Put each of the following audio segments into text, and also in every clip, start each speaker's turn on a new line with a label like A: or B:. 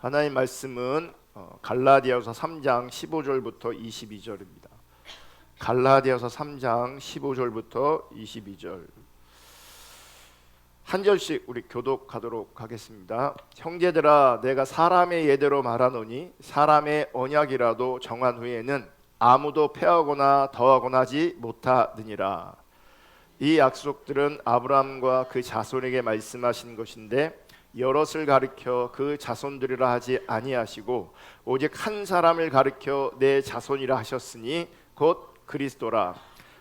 A: 하나님 말씀은 갈라디아서 3장 15절부터 22절입니다. 갈라디아서 3장 15절부터 22절 한 절씩 우리 교독하도록 하겠습니다. 형제들아, 내가 사람의 예대로 말하노니 사람의 언약이라도 정한 후에는 아무도 패하거나 더하거나 하지 못하느니라. 이 약속들은 아브라함과 그 자손에게 말씀하신 것인데 여럿을 가리켜 그 자손들이라 하지 아니하시고 오직 한 사람을 가리켜 내 자손이라 하셨으니 곧 그리스도라.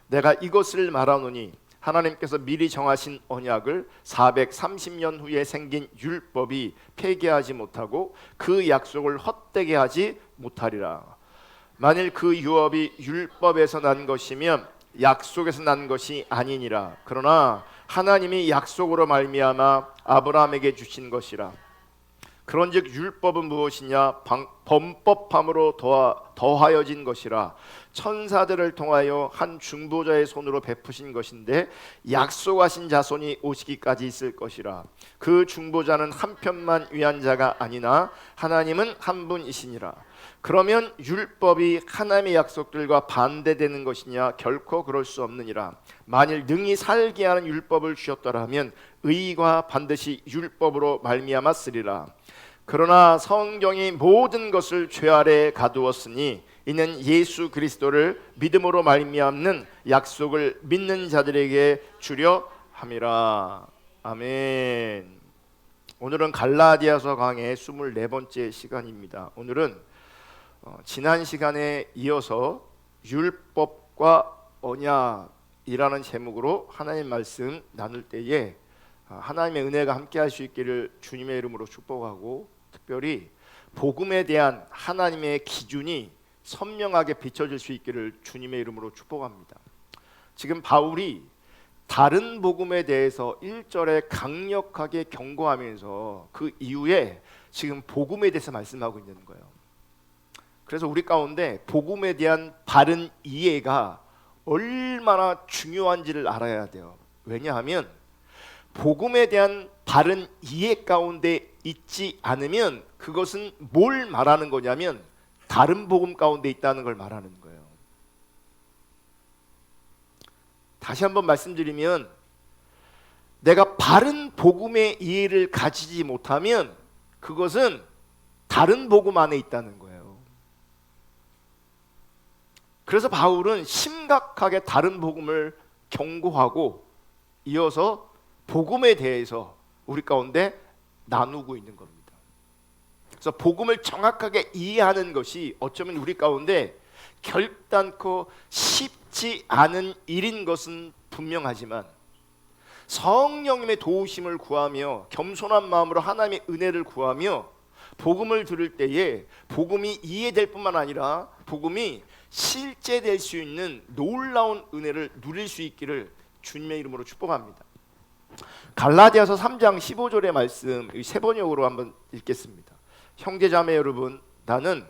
A: 내가 이것을 말하노니 하나님께서 미리 정하신 언약을 430년 후에 생긴 율법이 폐기하지 못하고 그 약속을 헛되게 하지 못하리라. 만일 그 유업이 율법에서 난 것이면 약속에서 난 것이 아니니라. 그러나 하나님이 약속으로 말미암아 아브라함에게 주신 것이라. 그런즉 율법은 무엇이냐? 범법함으로 더하여진 것이라. 천사들을 통하여 한 중보자의 손으로 베푸신 것인데 약속하신 자손이 오시기까지 있을 것이라. 그 중보자는 한 편만 위한 자가 아니나 하나님은 한 분이시니라. 그러면 율법이 하나님의 약속들과 반대되는 것이냐? 결코 그럴 수 없느니라. 만일 능히 살게 하는 율법을 주셨더라면 의가 반드시 율법으로 말미암았으리라. 그러나 성경이 모든 것을 죄 아래 가두었으니 이는 예수 그리스도를 믿음으로 말미암는 약속을 믿는 자들에게 주려 함이라. 아멘. 오늘은 갈라디아서 강의 24번째 시간입니다. 오늘은 지난 시간에 이어서 율법과 언약이라는 제목으로 하나님 말씀 나눌 때에 하나님의 은혜가 함께 할 수 있기를 주님의 이름으로 축복하고, 특별히 복음에 대한 하나님의 기준이 선명하게 비춰질 수 있기를 주님의 이름으로 축복합니다. 지금 바울이 다른 복음에 대해서 1절에 강력하게 경고하면서 그 이후에 지금 복음에 대해서 말씀하고 있는 거예요. 그래서 우리 가운데 복음에 대한 바른 이해가 얼마나 중요한지를 알아야 돼요. 왜냐하면 복음에 대한 바른 이해 가운데 있지 않으면 그것은 뭘 말하는 거냐면 다른 복음 가운데 있다는 걸 말하는 거예요. 다시 한번 말씀드리면 내가 바른 복음의 이해를 가지지 못하면 그것은 다른 복음 안에 있다는 거예요. 그래서 바울은 심각하게 다른 복음을 경고하고 이어서 복음에 대해서 우리 가운데 나누고 있는 겁니다. 그래서 복음을 정확하게 이해하는 것이 어쩌면 우리 가운데 결단코 쉽지 않은 일인 것은 분명하지만 성령님의 도우심을 구하며 겸손한 마음으로 하나님의 은혜를 구하며 복음을 들을 때에 복음이 이해될 뿐만 아니라 복음이 실제될 수 있는 놀라운 은혜를 누릴 수 있기를 주님의 이름으로 축복합니다. 갈라디아서 3장 15절의 말씀 세 번역으로 한번 읽겠습니다. 형제자매 여러분, 나는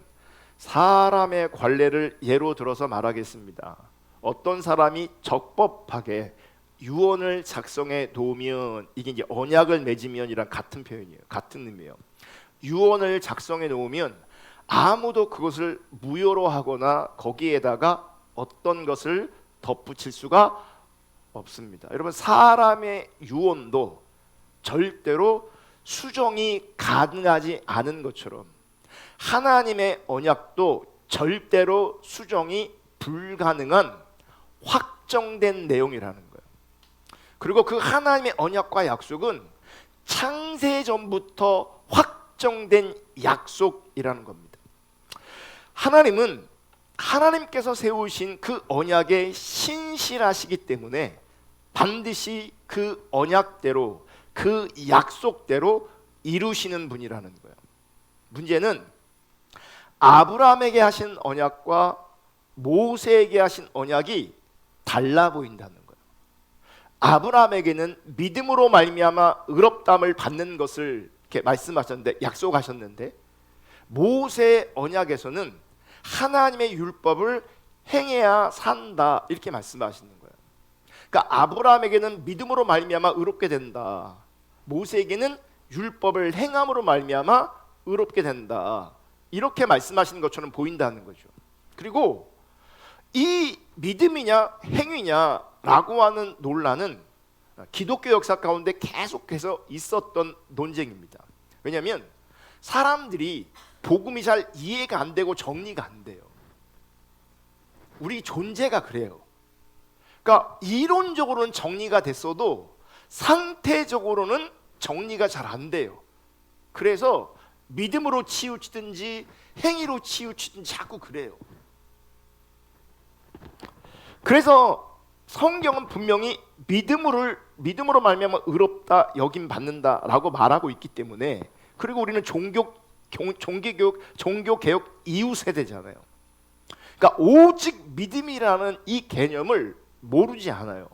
A: 사람의 관례를 예로 들어서 말하겠습니다. 어떤 사람이 적법하게 유언을 작성해 놓으면, 이게 이제 언약을 맺으면이랑 같은 표현이에요. 같은 의미예요. 유언을 작성해 놓으면 아무도 그것을 무효로 하거나 거기에다가 어떤 것을 덧붙일 수가 없습니다. 여러분, 사람의 유언도 절대로 수정이 가능하지 않은 것처럼 하나님의 언약도 절대로 수정이 불가능한 확정된 내용이라는 거예요. 그리고 그 하나님의 언약과 약속은 창세 전부터 확정된 약속이라는 겁니다. 하나님은 하나님께서 세우신 그 언약에 신실하시기 때문에 반드시 그 언약대로 그 약속대로 이루시는 분이라는 거예요. 문제는 아브라함에게 하신 언약과 모세에게 하신 언약이 달라 보인다는 거예요. 아브라함에게는 믿음으로 말미암아 의롭다함을 받는 것을 이렇게 말씀하셨는데, 약속하셨는데, 모세의 언약에서는 하나님의 율법을 행해야 산다 이렇게 말씀하시는 거예요. 그러니까 아브라함에게는 믿음으로 말미암아 의롭게 된다. 모세에게는 율법을 행함으로 말미암아 의롭게 된다. 이렇게 말씀하시는 것처럼 보인다는 거죠. 그리고 이 믿음이냐 행위냐라고 하는 논란은 기독교 역사 가운데 계속해서 있었던 논쟁입니다. 왜냐하면 사람들이 복음이 잘 이해가 안 되고 정리가 안 돼요. 우리 존재가 그래요. 그러니까 이론적으로는 정리가 됐어도 상태적으로는 정리가 잘 안 돼요. 그래서 믿음으로 치우치든지 행위로 치우치든지 자꾸 그래요. 그래서 성경은 분명히 믿음으로 말미암아 의롭다 여김 받는다라고 말하고 있기 때문에, 그리고 우리는 종교개혁 이후 세대잖아요. 그러니까 오직 믿음이라는 이 개념을 모르지 않아요.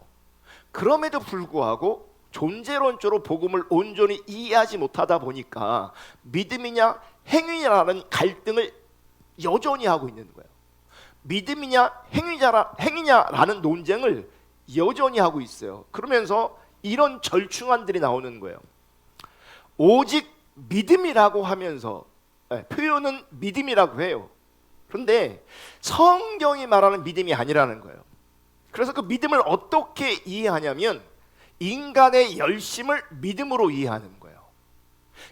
A: 그럼에도 불구하고 존재론적으로 복음을 온전히 이해하지 못하다 보니까 믿음이냐 행위냐라는 갈등을 여전히 하고 있는 거예요. 믿음이냐 행위냐라는 논쟁을 여전히 하고 있어요. 그러면서 이런 절충안들이 나오는 거예요. 오직 믿음이라고 하면서 표현은 믿음이라고 해요. 그런데 성경이 말하는 믿음이 아니라는 거예요. 그래서 그 믿음을 어떻게 이해하냐면 인간의 열심을 믿음으로 이해하는 거예요.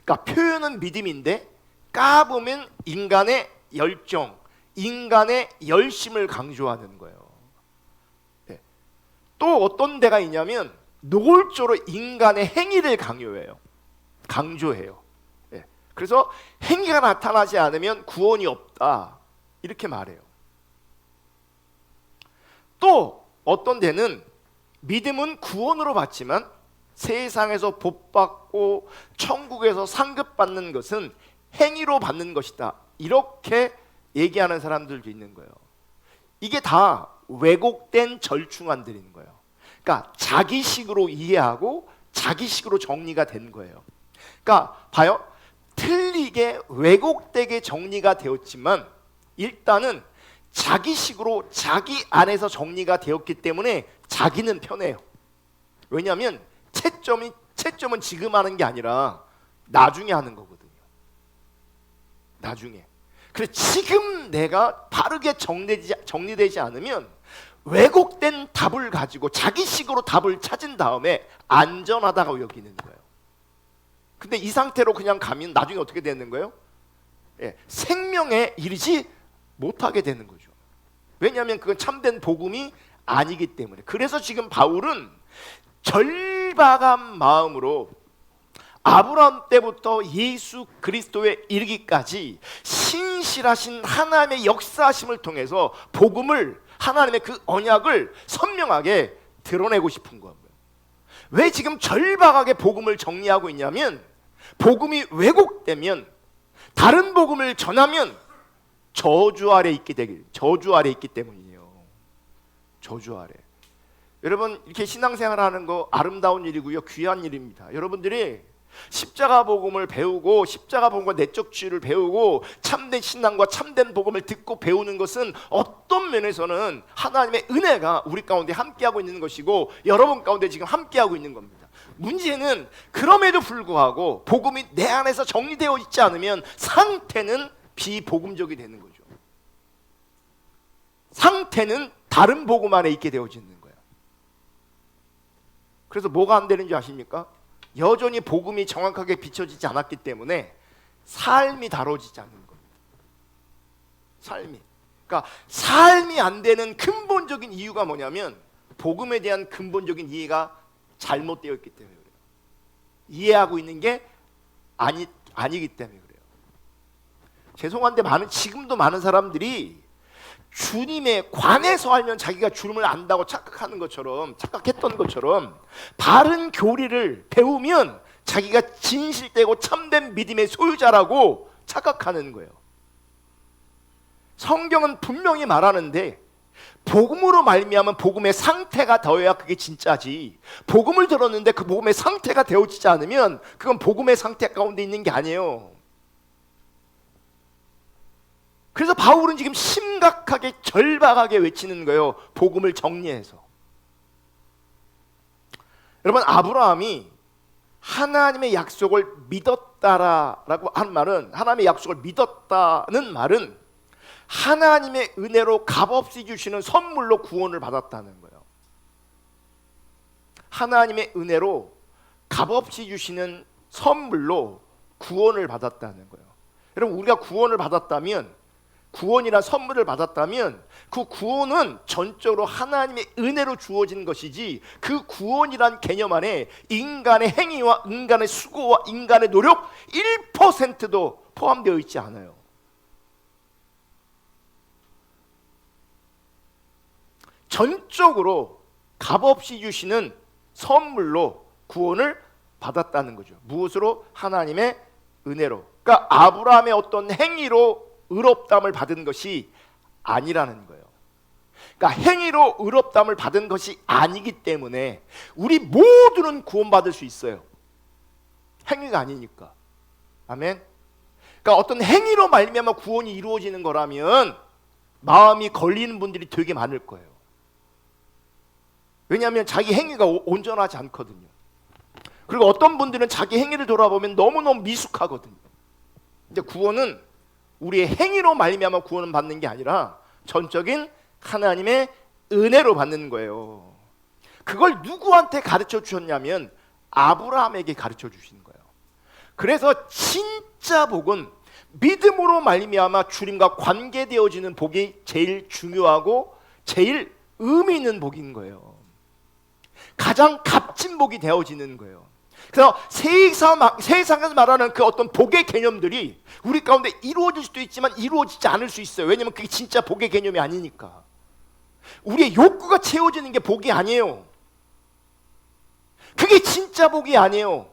A: 그러니까 표현은 믿음인데 까보면 인간의 열정, 인간의 열심을 강조하는 거예요. 또 어떤 데가 있냐면 노골적으로 인간의 행위를 강조해요. 그래서 행위가 나타나지 않으면 구원이 없다 이렇게 말해요. 또 어떤 데는 믿음은 구원으로 받지만 세상에서 복받고 천국에서 상급받는 것은 행위로 받는 것이다 이렇게 얘기하는 사람들도 있는 거예요. 이게 다 왜곡된 절충안들인 거예요. 그러니까 자기식으로 이해하고 자기식으로 정리가 된 거예요. 그러니까 봐요. 틀리게 왜곡되게 정리가 되었지만 일단은 자기식으로 자기 안에서 정리가 되었기 때문에 자기는 편해요. 왜냐하면 채점은 지금 하는 게 아니라 나중에 하는 거거든요. 나중에. 그래서 지금 내가 바르게 정리되지 않으면 왜곡된 답을 가지고 자기식으로 답을 찾은 다음에 안전하다고 여기는 거예요. 근데 이 상태로 그냥 가면 나중에 어떻게 되는 거예요? 생명에 이르지 못하게 되는 거죠. 왜냐하면 그건 참된 복음이 아니기 때문에. 그래서 지금 바울은 절박한 마음으로 아브라함 때부터 예수 그리스도에 이르기까지 신실하신 하나님의 역사하심을 통해서 복음을, 하나님의 그 언약을 선명하게 드러내고 싶은 거예요. 왜 지금 절박하게 복음을 정리하고 있냐면 복음이 왜곡되면, 다른 복음을 전하면 저주 아래 있기 때문이에요. 저주 아래. 여러분, 이렇게 신앙생활하는 거 아름다운 일이고요, 귀한 일입니다. 여러분들이 십자가 복음을 배우고 십자가 복음과 내적 치유를 배우고 참된 신앙과 참된 복음을 듣고 배우는 것은 어떤 면에서는 하나님의 은혜가 우리 가운데 함께하고 있는 것이고 여러분 가운데 지금 함께하고 있는 겁니다. 문제는 그럼에도 불구하고 복음이 내 안에서 정리되어 있지 않으면 상태는 비복음적이 되는 거죠. 상태는 다른 복음 안에 있게 되어지는 거예요. 그래서 뭐가 안 되는지 아십니까? 여전히 복음이 정확하게 비춰지지 않았기 때문에 삶이 다뤄지지 않는 겁니다. 그러니까 삶이 안 되는 근본적인 이유가 뭐냐면 복음에 대한 근본적인 이해가 잘못되어 있기 때문에 그래요. 이해하고 있는 게 아니기 때문에 그래요. 죄송한데 지금도 많은 사람들이 주님에 관해서 알면 자기가 주님을 안다고 착각했던 것처럼 바른 교리를 배우면 자기가 진실되고 참된 믿음의 소유자라고 착각하는 거예요. 성경은 분명히 말하는데 복음으로 말미암은 복음의 상태가 되어야 그게 진짜지, 복음을 들었는데 그 복음의 상태가 되어지지 않으면 그건 복음의 상태 가운데 있는 게 아니에요. 그래서 바울은 지금 심각하게 절박하게 외치는 거예요. 복음을 정리해서. 여러분, 아브라함이 하나님의 약속을 믿었다라고 한 말은, 하나님의 약속을 믿었다는 말은 하나님의 은혜로 값없이 주시는 선물로 구원을 받았다는 거예요. 하나님의 은혜로 값없이 주시는 선물로 구원을 받았다는 거예요. 여러분, 우리가 구원을 받았다면, 구원이란 선물을 받았다면 그 구원은 전적으로 하나님의 은혜로 주어진 것이지, 그 구원이란 개념 안에 인간의 행위와 인간의 수고와 인간의 노력 1%도 포함되어 있지 않아요. 전적으로 값없이 주시는 선물로 구원을 받았다는 거죠. 무엇으로? 하나님의 은혜로. 그러니까 아브라함의 어떤 행위로 의롭다함을 받은 것이 아니라는 거예요. 그러니까 행위로 의롭다함을 받은 것이 아니기 때문에 우리 모두는 구원받을 수 있어요. 행위가 아니니까. 아멘. 그러니까 어떤 행위로 말미암아 구원이 이루어지는 거라면 마음이 걸리는 분들이 되게 많을 거예요. 왜냐하면 자기 행위가 온전하지 않거든요. 그리고 어떤 분들은 자기 행위를 돌아보면 너무너무 미숙하거든요. 근데 구원은 우리의 행위로 말미암아 구원을 받는 게 아니라 전적인 하나님의 은혜로 받는 거예요. 그걸 누구한테 가르쳐 주셨냐면 아브라함에게 가르쳐 주신 거예요. 그래서 진짜 복은 믿음으로 말미암아 주님과 관계되어지는 복이 제일 중요하고 제일 의미 있는 복인 거예요. 가장 값진 복이 되어지는 거예요. 그래서 세상에서 말하는 그 어떤 복의 개념들이 우리 가운데 이루어질 수도 있지만 이루어지지 않을 수 있어요. 왜냐하면 그게 진짜 복의 개념이 아니니까. 우리의 욕구가 채워지는 게 복이 아니에요. 그게 진짜 복이 아니에요.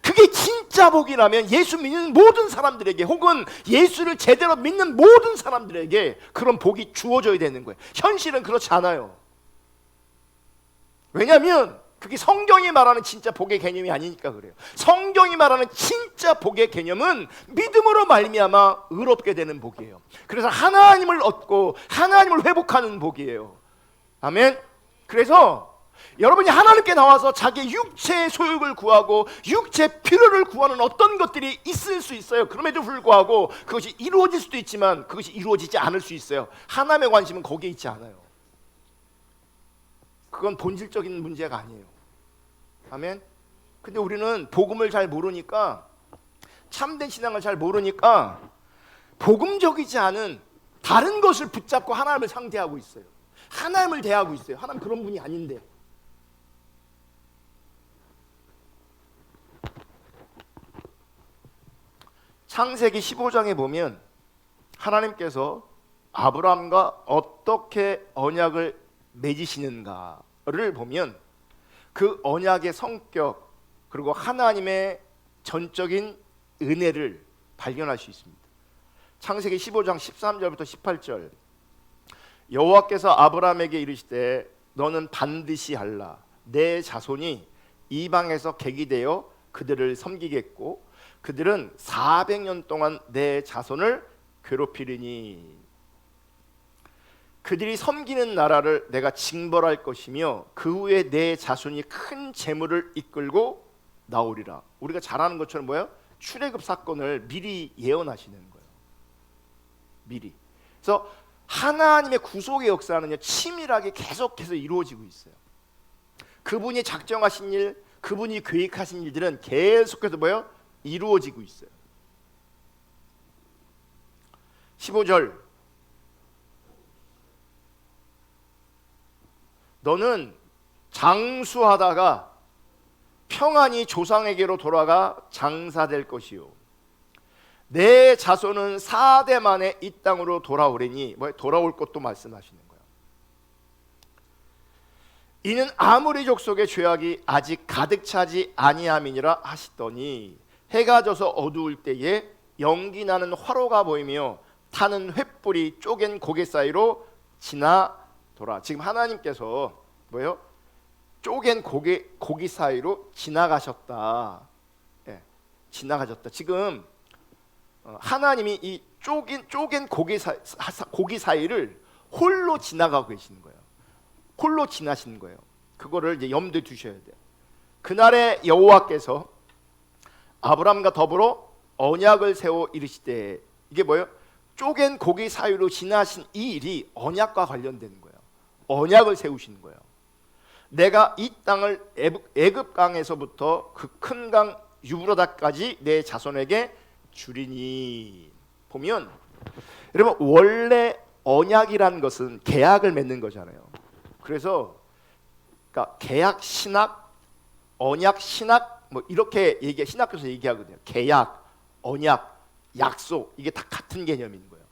A: 그게 진짜 복이라면 예수 믿는 모든 사람들에게, 혹은 예수를 제대로 믿는 모든 사람들에게 그런 복이 주어져야 되는 거예요. 현실은 그렇지 않아요. 왜냐하면 그게 성경이 말하는 진짜 복의 개념이 아니니까 그래요. 성경이 말하는 진짜 복의 개념은 믿음으로 말미암아 의롭게 되는 복이에요. 그래서 하나님을 얻고 하나님을 회복하는 복이에요. 아멘. 그래서 여러분이 하나님께 나와서 자기 육체의 소욕을 구하고 육체의 필요를 구하는 어떤 것들이 있을 수 있어요. 그럼에도 불구하고 그것이 이루어질 수도 있지만 그것이 이루어지지 않을 수 있어요. 하나님의 관심은 거기에 있지 않아요. 그건 본질적인 문제가 아니에요. 아멘. 근데 우리는 복음을 잘 모르니까, 참된 신앙을 잘 모르니까 복음적이지 않은 다른 것을 붙잡고 하나님을 상대하고 있어요. 하나님을 대하고 있어요. 하나님 그런 분이 아닌데. 창세기 15장에 보면 하나님께서 아브라함과 어떻게 언약을 맺으시는가를 보면 그 언약의 성격, 그리고 하나님의 전적인 은혜를 발견할 수 있습니다. 창세기 15장 13절부터 18절. 여호와께서 아브라함에게 이르시되 너는 반드시 알라. 내 자손이 이방에서 객이 되어 그들을 섬기겠고 그들은 400년 동안 내 자손을 괴롭히리니 그들이 섬기는 나라를 내가 징벌할 것이며 그 후에 내 자손이 큰 재물을 이끌고 나오리라. 우리가 잘 아는 것처럼 뭐예요? 출애굽 사건을 미리 예언하시는 거예요. 미리. 그래서 하나님의 구속의 역사는요, 치밀하게 계속해서 이루어지고 있어요. 그분이 작정하신 일, 그분이 계획하신 일들은 계속해서 뭐예요? 이루어지고 있어요. 15절. 너는 장수하다가 평안히 조상에게로 돌아가 장사될 것이요 내 자손은 4대 만에 이 땅으로 돌아오리니, 돌아올 것도 말씀하시는 거예요. 이는 아무리 족속의 죄악이 아직 가득 차지 아니함이니라 하시더니 해가 져서 어두울 때에 연기 나는 화로가 보이며 타는 횃불이 쪼갠 고개 사이로 지나더라. 지금 하나님께서 뭐예요? 쪼갠 고기 사이로 지나가셨다. 예, 지나가셨다. 지금 하나님이 이 쪼갠 고기 사이를 홀로 지나가고 계시는 거예요. 홀로 지나신 거예요. 그거를 이제 염두에 두셔야 돼요. 그날에 여호와께서 아브라함과 더불어 언약을 세워 이르시되, 이게 뭐예요? 쪼갠 고기 사이로 지나신 이 일이 언약과 관련되는 거예요. 언약을 세우시는 거예요. 내가 이 땅을 애굽 강에서부터 그 큰 강 유브라다까지 내 자손에게 주리니. 보면 여러분, 원래 언약이란 것은 계약을 맺는 거잖아요. 그래서 그러니까 계약 신학, 언약 신학 뭐 이렇게 신학교에서 얘기하거든요. 계약, 언약, 약속, 이게 다 같은 개념인 거예요.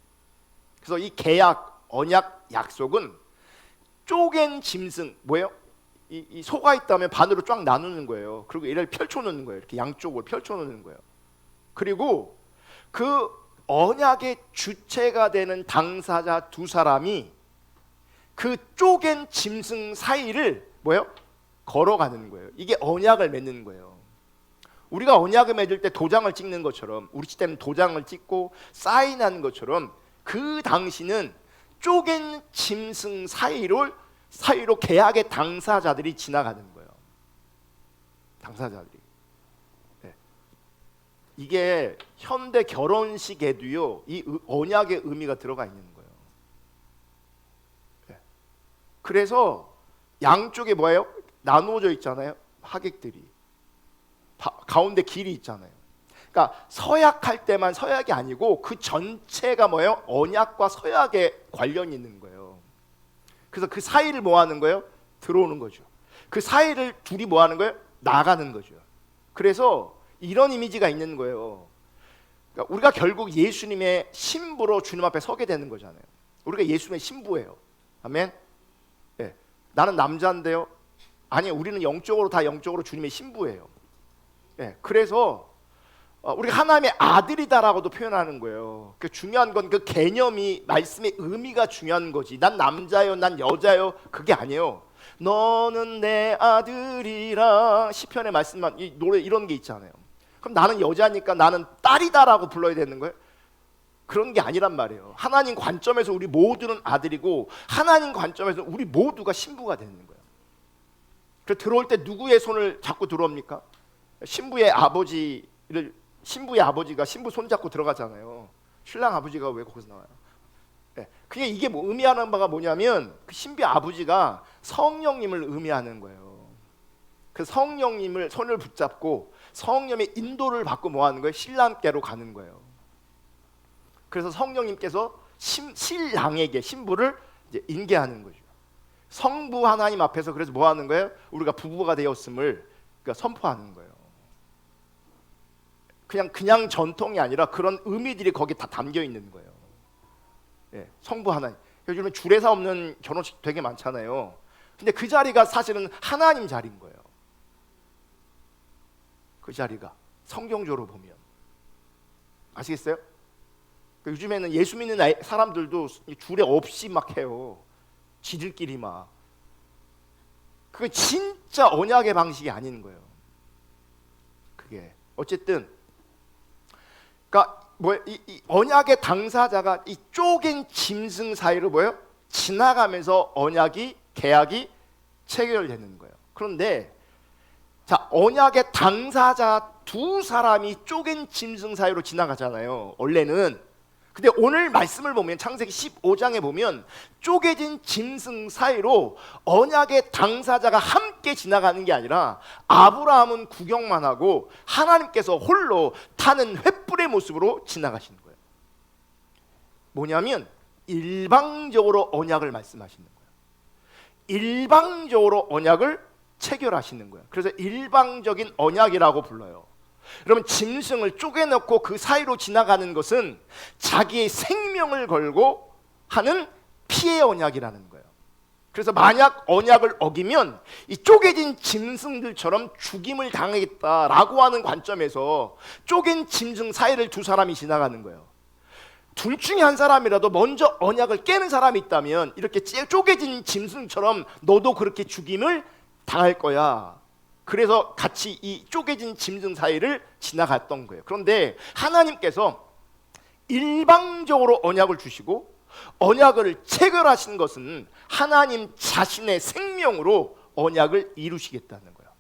A: 그래서 이 계약, 언약, 약속은 쪼갠 짐승, 뭐예요? 이 소가 있다면 반으로 쫙 나누는 거예요. 그리고 얘를 펼쳐놓는 거예요. 이렇게 양쪽으로 펼쳐놓는 거예요. 그리고 그 언약의 주체가 되는 당사자 두 사람이 그 쪼갠 짐승 사이를 뭐예요? 걸어가는 거예요. 이게 언약을 맺는 거예요. 우리가 언약을 맺을 때 도장을 찍는 것처럼, 우리 시대는 도장을 찍고 사인하는 것처럼, 그 당시는 쪼갠 짐승 사이로 계약의 당사자들이 지나가는 거예요. 당사자들이. 네. 이게 현대 결혼식에도요, 이 언약의 의미가 들어가 있는 거예요. 네. 그래서 양쪽에 뭐예요? 나누어져 있잖아요. 하객들이. 가운데 길이 있잖아요. 그러니까 서약할 때만 서약이 아니고 그 전체가 뭐예요? 언약과 서약에 관련이 있는 거예요. 그래서 그 사이를 뭐 하는 거예요? 들어오는 거죠. 그 사이를 둘이 뭐 하는 거예요? 나가는 거죠. 그래서 이런 이미지가 있는 거예요. 그러니까 우리가 결국 예수님의 신부로 주님 앞에 서게 되는 거잖아요. 우리가 예수님의 신부예요. 아멘. 네. 나는 남자인데요. 아니, 우리는 영적으로 주님의 신부예요. 네. 그래서 우리가 하나님의 아들이다라고도 표현하는 거예요. 그 중요한 건 그 개념이, 말씀의 의미가 중요한 거지. 난 남자요, 난 여자요, 그게 아니에요. 너는 내 아들이라 시편의 말씀만, 이 노래 이런 게 있잖아요. 그럼 나는 여자니까 나는 딸이다라고 불러야 되는 거예요? 그런 게 아니란 말이에요. 하나님 관점에서 우리 모두는 아들이고, 하나님 관점에서 우리 모두가 신부가 되는 거예요. 그래서 들어올 때 누구의 손을 잡고 들어옵니까? 신부의 아버지가 신부 손잡고 들어가잖아요. 신랑 아버지가 왜 거기서 나와요? 네. 그게 이게 뭐 의미하는 바가 뭐냐면, 그 신비 아버지가 성령님을 의미하는 거예요. 그 성령님을 손을 붙잡고 성령의 인도를 받고 뭐 하는 거예요? 신랑께로 가는 거예요. 그래서 성령님께서 신랑에게 신부를 이제 인계하는 거죠. 성부 하나님 앞에서 그래서 뭐 하는 거예요? 우리가 부부가 되었음을 그러니까 선포하는 거예요. 그냥 전통이 아니라 그런 의미들이 거기 다 담겨 있는 거예요. 예, 성부 하나님. 요즘에 주례사 없는 결혼식 되게 많잖아요. 근데 그 자리가 사실은 하나님 자리인 거예요. 그 자리가 성경적으로 보면, 아시겠어요? 요즘에는 예수 믿는 사람들도 주례 없이 막 해요. 지들끼리 막. 그게 진짜 언약의 방식이 아닌 거예요. 그게 어쨌든, 그러니까 이 언약의 당사자가 이 쪼갠 짐승 사이로 뭐예요? 지나가면서 계약이 체결되는 거예요. 그런데 자, 언약의 당사자 두 사람이 쪼갠 짐승 사이로 지나가잖아요, 원래는. 근데 오늘 말씀을 보면, 창세기 15장에 보면 쪼개진 짐승 사이로 언약의 당사자가 함께 지나가는 게 아니라 아브라함은 구경만 하고 하나님께서 홀로 타는 횃불의 모습으로 지나가시는 거예요. 뭐냐면 일방적으로 언약을 말씀하시는 거예요. 일방적으로 언약을 체결하시는 거예요. 그래서 일방적인 언약이라고 불러요. 여러분, 짐승을 쪼개놓고 그 사이로 지나가는 것은 자기의 생명을 걸고 하는 피해 언약이라는 거예요. 그래서 만약 언약을 어기면 이 쪼개진 짐승들처럼 죽임을 당하겠다라고 하는 관점에서 쪼갠 짐승 사이를 두 사람이 지나가는 거예요. 둘 중에 한 사람이라도 먼저 언약을 깨는 사람이 있다면 이렇게 쪼개진 짐승처럼 너도 그렇게 죽임을 당할 거야. 그래서 같이 이 쪼개진 짐승 사이를 지나갔던 거예요. 그런데 하나님께서 일방적으로 언약을 주시고 언약을 체결하신 것은 하나님 자신의 생명으로 언약을 이루시겠다는 거예요.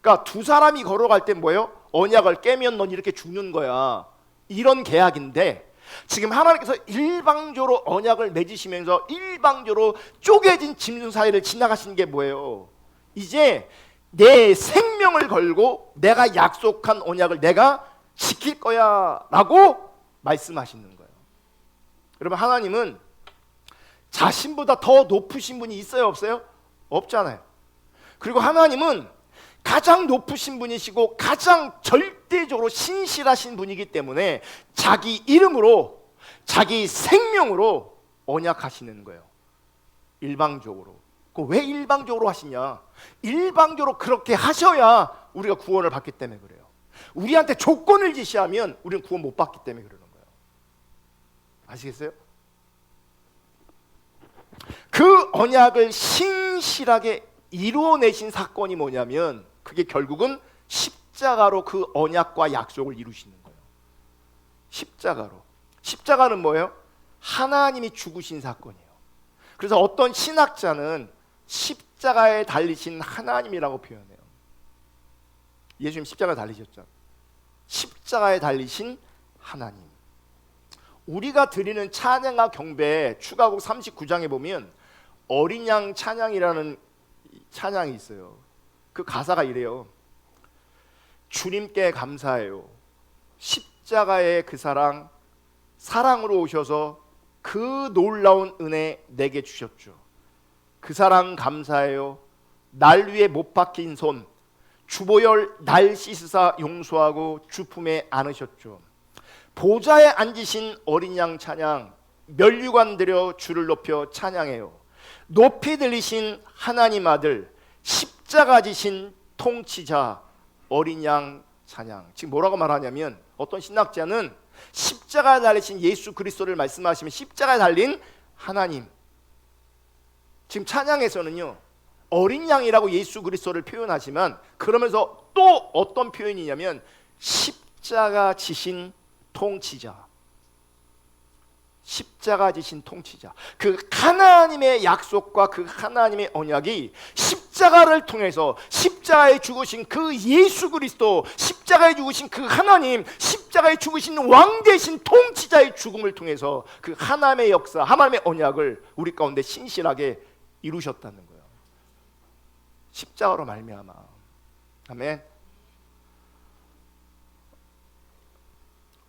A: 그러니까 두 사람이 걸어갈 때 뭐예요? 언약을 깨면 넌 이렇게 죽는 거야. 이런 계약인데 지금 하나님께서 일방적으로 언약을 맺으시면서 일방적으로 쪼개진 짐승 사이를 지나가시는 게 뭐예요? 이제 내 생명을 걸고 내가 약속한 언약을 내가 지킬 거야 라고 말씀하시는 거예요. 여러분, 하나님은 자신보다 더 높으신 분이 있어요, 없어요? 없잖아요. 그리고 하나님은 가장 높으신 분이시고 가장 절대적으로 신실하신 분이기 때문에 자기 이름으로, 자기 생명으로 언약하시는 거예요. 일방적으로. 왜 일방적으로 하시냐? 일방적으로 그렇게 하셔야 우리가 구원을 받기 때문에 그래요. 우리한테 조건을 지시하면 우리는 구원 못 받기 때문에 그러는 거예요. 아시겠어요? 그 언약을 신실하게 이루어내신 사건이 뭐냐면 그게 결국은 십자가로 그 언약과 약속을 이루시는 거예요. 십자가로. 십자가는 뭐예요? 하나님이 죽으신 사건이에요. 그래서 어떤 신학자는 십자가에 달리신 하나님이라고 표현해요. 예수님 십자가에 달리셨죠. 십자가에 달리신 하나님. 우리가 드리는 찬양과 경배 추가곡 39장에 보면 어린 양 찬양이라는 찬양이 있어요. 그 가사가 이래요. 주님께 감사해요. 십자가의 그 사랑으로 오셔서 그 놀라운 은혜 내게 주셨죠. 그 사랑 감사해요. 날 위해 못 박힌 손, 주보혈 날 씻으사 용서하고 주품에 안으셨죠. 보좌에 앉으신 어린 양 찬양, 면류관 들여 주를 높여 찬양해요. 높이 들리신 하나님 아들, 십자가 지신 통치자 어린 양 찬양. 지금 뭐라고 말하냐면 어떤 신학자는 십자가에 달리신 예수 그리스도를 말씀하시면 십자가에 달린 하나님. 지금 찬양에서는요 어린 양이라고 예수 그리스도를 표현하지만 그러면서 또 어떤 표현이냐면 십자가 지신 통치자. 십자가 지신 통치자. 그 하나님의 약속과 그 하나님의 언약이 십자가를 통해서 십자가에 죽으신 그 예수 그리스도, 십자가에 죽으신 그 하나님, 십자가에 죽으신 왕 대신 통치자의 죽음을 통해서 그 하나님의 역사, 하나님의 언약을 우리 가운데 신실하게 이루셨다는 거예요. 십자가로 말미암아. 아멘.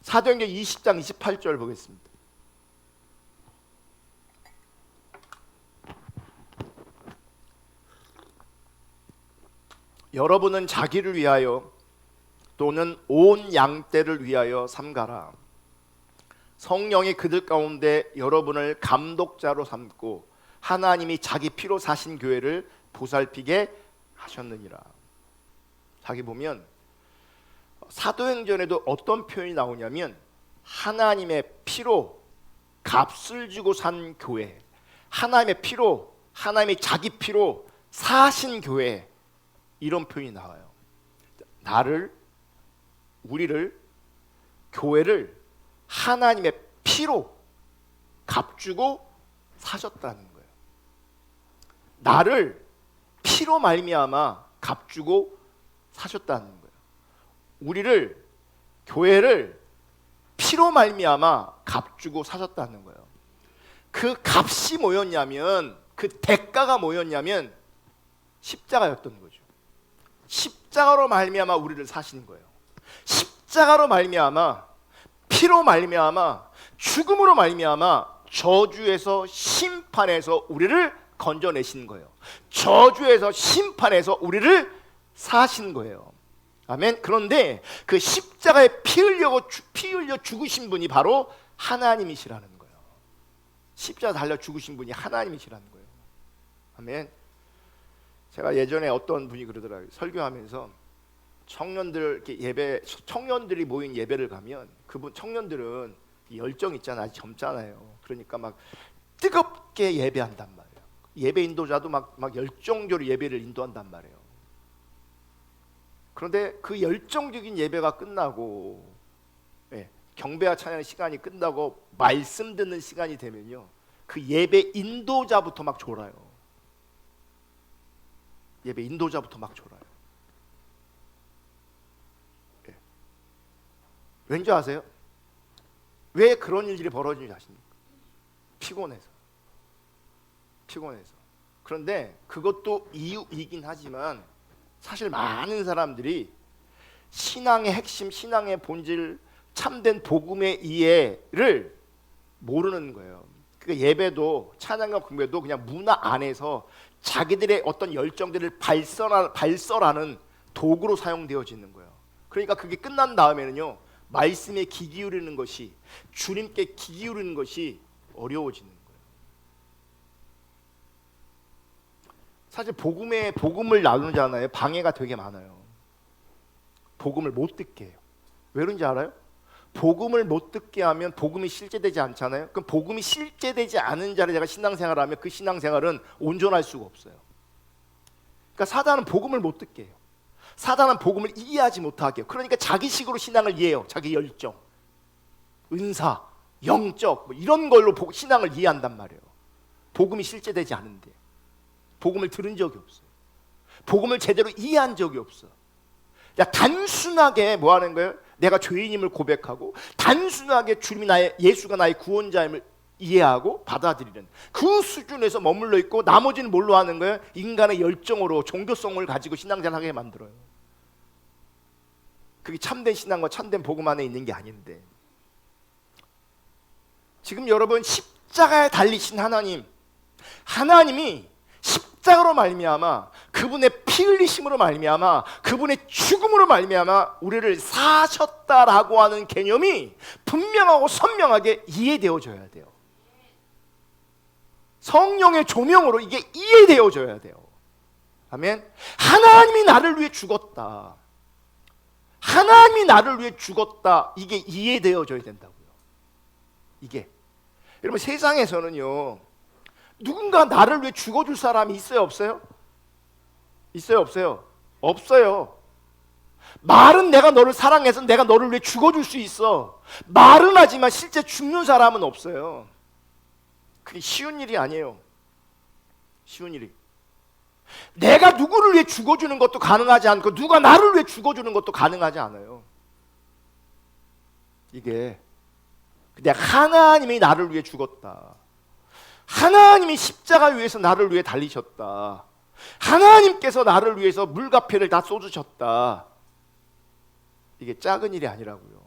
A: 사도행전 20장 28절 보겠습니다. 여러분은 자기를 위하여 또는 온 양떼를 위하여 삼가라. 성령이 그들 가운데 여러분을 감독자로 삼고 하나님이 자기 피로 사신 교회를 보살피게 하셨느니라. 자기 보면 사도행전에도 어떤 표현이 나오냐면 하나님의 피로 값을 주고 산 교회, 하나님의 피로, 하나님이 자기 피로 사신 교회, 이런 표현이 나와요. 나를, 우리를, 교회를 하나님의 피로 값주고 사셨다는 거예요. 나를 피로 말미암아 값주고 사셨다는 거예요. 우리를, 교회를 피로 말미암아 값주고 사셨다는 거예요. 그 값이 뭐였냐면, 그 대가가 뭐였냐면 십자가였던 거죠. 십자가로 말미암아 우리를 사신 거예요. 십자가로 말미암아, 피로 말미암아, 죽음으로 말미암아 저주에서 심판에서 우리를 건져내신 거예요. 저주에서 심판에서 우리를 사신 거예요. 아멘. 그런데 그 십자가에 피 흘려 죽으신 분이 바로 하나님이시라는 거예요. 십자가 달려 죽으신 분이 하나님이시라는 거예요. 아멘. 제가 예전에 어떤 분이 그러더라고요. 설교하면서 청년들이 모인 예배를 가면 그분 청년들은 열정 있잖아요. 아직 젊잖아요. 그러니까 막 뜨겁게 예배한단 말이에요. 예배 인도자도 막 열정적으로 예배를 인도한단 말이에요. 그런데 그 열정적인 예배가 끝나고 경배와 찬양의 시간이 끝나고 말씀 듣는 시간이 되면요 그 예배 인도자부터 막 졸아요. 예배 인도자부터 막 졸아요. 왠지 아세요? 왜 그런 일들이 벌어지는지 아십니까? 피곤해서. 그런데 그것도 이유이긴 하지만 사실 많은 사람들이 신앙의 핵심, 신앙의 본질, 참된 복음의 이해를 모르는 거예요. 그러니까 예배도 찬양과 공배도 그냥 문화 안에서 자기들의 어떤 열정들을 발설하는 도구로 사용되어지는 거예요. 그러니까 그게 끝난 다음에는요, 말씀에 귀 기울이는 것이, 주님께 귀 기울이는 것이 어려워지는 거예요. 사실 복음을 나누잖아요. 방해가 되게 많아요. 복음을 못 듣게 해요. 왜 그런지 알아요? 복음을 못 듣게 하면 복음이 실제되지 않잖아요. 그럼 복음이 실제되지 않은 자를 제가 신앙생활하면 그 신앙생활은 온전할 수가 없어요. 그러니까 사단은 복음을 못 듣게 해요. 사단은 복음을 이해하지 못하게 해요. 그러니까 자기식으로 신앙을 이해해요. 자기 열정, 은사, 영적 뭐 이런 걸로 신앙을 이해한단 말이에요. 복음이 실제되지 않은데, 복음을 들은 적이 없어요. 복음을 제대로 이해한 적이 없어. 야, 단순하게 뭐 하는 거예요? 내가 죄인임을 고백하고 단순하게 예수가 나의 구원자임을 이해하고 받아들이는 그 수준에서 머물러 있고, 나머지는 뭘로 하는 거예요? 인간의 열정으로 종교성을 가지고 신앙생활하게 만들어요. 그게 참된 신앙과 참된 복음 안에 있는 게 아닌데, 지금 여러분 십자가에 달리신 하나님이 십자가로 말미암아, 그분의 피 흘리심으로 말미암아, 그분의 죽음으로 말미암아 우리를 사셨다라고 하는 개념이 분명하고 선명하게 이해되어져야 돼요. 성령의 조명으로 이게 이해되어져야 돼요. 아멘. 하나님이 나를 위해 죽었다. 하나님이 나를 위해 죽었다. 이게 이해되어져야 된다고요. 이게. 여러분, 세상에서는요, 누군가 나를 위해 죽어줄 사람이 있어요, 없어요? 있어요, 없어요? 없어요. 말은 내가 너를 사랑해서 내가 너를 위해 죽어줄 수 있어. 말은 하지만 실제 죽는 사람은 없어요. 그게 쉬운 일이 아니에요. 쉬운 일이. 내가 누구를 위해 죽어주는 것도 가능하지 않고 누가 나를 위해 죽어주는 것도 가능하지 않아요. 이게 내가 하나님이 나를 위해 죽었다. 하나님이 십자가 위에서 나를 위해 달리셨다. 하나님께서 나를 위해서 물과 피를 다 쏟으셨다. 이게 작은 일이 아니라고요.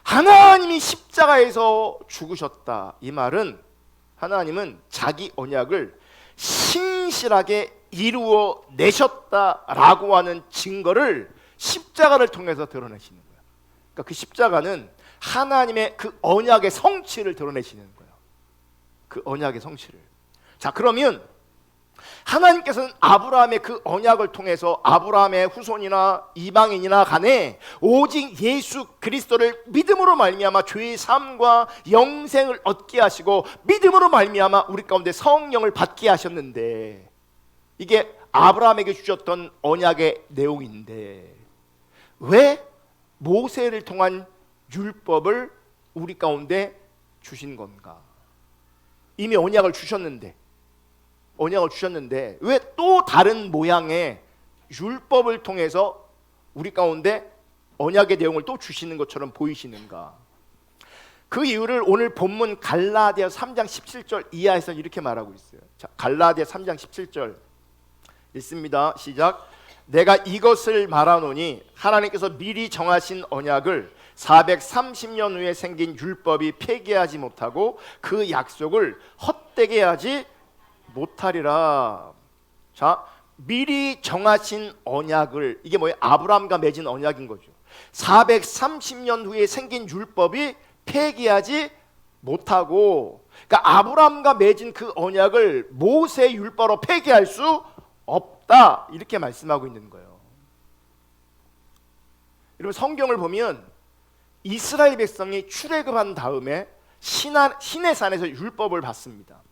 A: 하나님이 십자가에서 죽으셨다. 이 말은 하나님은 자기 언약을 신실하게 이루어 내셨다라고 하는 증거를 십자가를 통해서 드러내시는 거예요. 그러니까 그 십자가는 하나님의 그 언약의 성취를 드러내시는 거예요. 그 언약의 성취를. 자, 그러면 하나님께서는 아브라함의 그 언약을 통해서 아브라함의 후손이나 이방인이나 간에 오직 예수 그리스도를 믿음으로 말미암아 죄의 삶과 영생을 얻게 하시고, 믿음으로 말미암아 우리 가운데 성령을 받게 하셨는데, 이게 아브라함에게 주셨던 언약의 내용인데 왜 모세를 통한 율법을 우리 가운데 주신 건가? 이미 언약을 주셨는데 왜 또 다른 모양의 율법을 통해서 우리 가운데 언약의 내용을 또 주시는 것처럼 보이시는가? 그 이유를 오늘 본문 갈라디아 3장 17절 이하에서 이렇게 말하고 있어요. 자, 갈라디아 3장 17절 읽습니다. 시작. 내가 이것을 말하노니 하나님께서 미리 정하신 언약을 430년 후에 생긴 율법이 폐기하지 못하고 그 약속을 헛되게 하지 못하리라. 자, 미리 정하신 언약을, 이게 뭐예요? 아브라함과 맺은 언약인 거죠. 430년 후에 생긴 율법이 폐기하지 못하고, 그러니까 아브라함과 맺은 그 언약을 모세 율법으로 폐기할 수 없다, 이렇게 말씀하고 있는 거예요. 여러분, 성경을 보면 이스라엘 백성이 출애굽한 다음에 시내산에서 율법을 받습니다.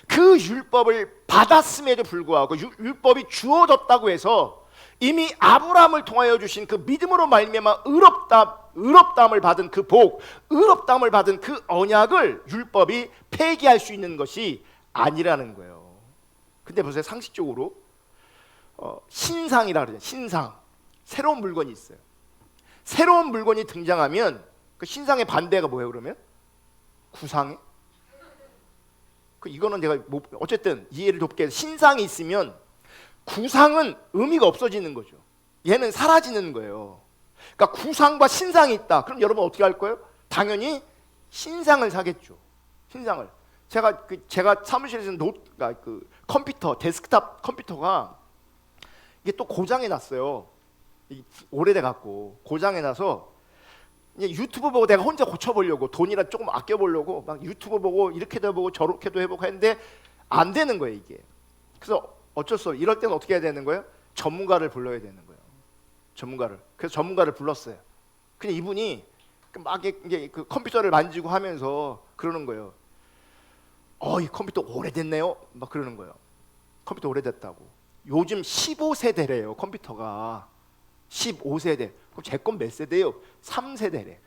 A: 그 율법을 받았음에도 불구하고 율법이 주어졌다고 해서 이미 아브라함을 통하여 주신 그 믿음으로 말미암아 의롭다함을 받은 그 복, 의롭다함을 받은 그 언약을 율법이 폐기할 수 있는 것이 아니라는 거예요. 근데 보세요, 상식적으로 신상이라 그러죠. 신상, 새로운 물건이 있어요. 새로운 물건이 등장하면 그 신상의 반대가 뭐예요? 그러면 구상해? 이거는 제가 어쨌든 이해를 돕게 해서 신상이 있으면 구상은 의미가 없어지는 거죠. 얘는 사라지는 거예요. 그러니까 구상과 신상이 있다. 그럼 여러분 어떻게 할 거예요? 당연히 신상을 사겠죠. 신상을. 제가 사무실에서 그러니까 그 컴퓨터, 데스크탑 컴퓨터가 이게 또 고장이 났어요. 오래돼 갖고 고장이 나서 유튜브 보고 내가 혼자 고쳐보려고 돈이라 조금 아껴보려고 막 유튜브 보고 이렇게도 해보고 저렇게도 해보고 했는데 안 되는 거예요 이게. 그래서 어쩔 수 없어요. 이럴 때는 어떻게 해야 되는 거예요? 전문가를 불러야 되는 거예요. 전문가를. 그래서 전문가를 불렀어요. 근데 이분이 막 이게 그 컴퓨터를 만지고 하면서 그러는 거예요. 이 컴퓨터 오래됐네요. 막 그러는 거예요. 컴퓨터 오래됐다고. 요즘 15세대래요 컴퓨터가. 15세대. 그럼 제 건 몇 세대요? 3세대래.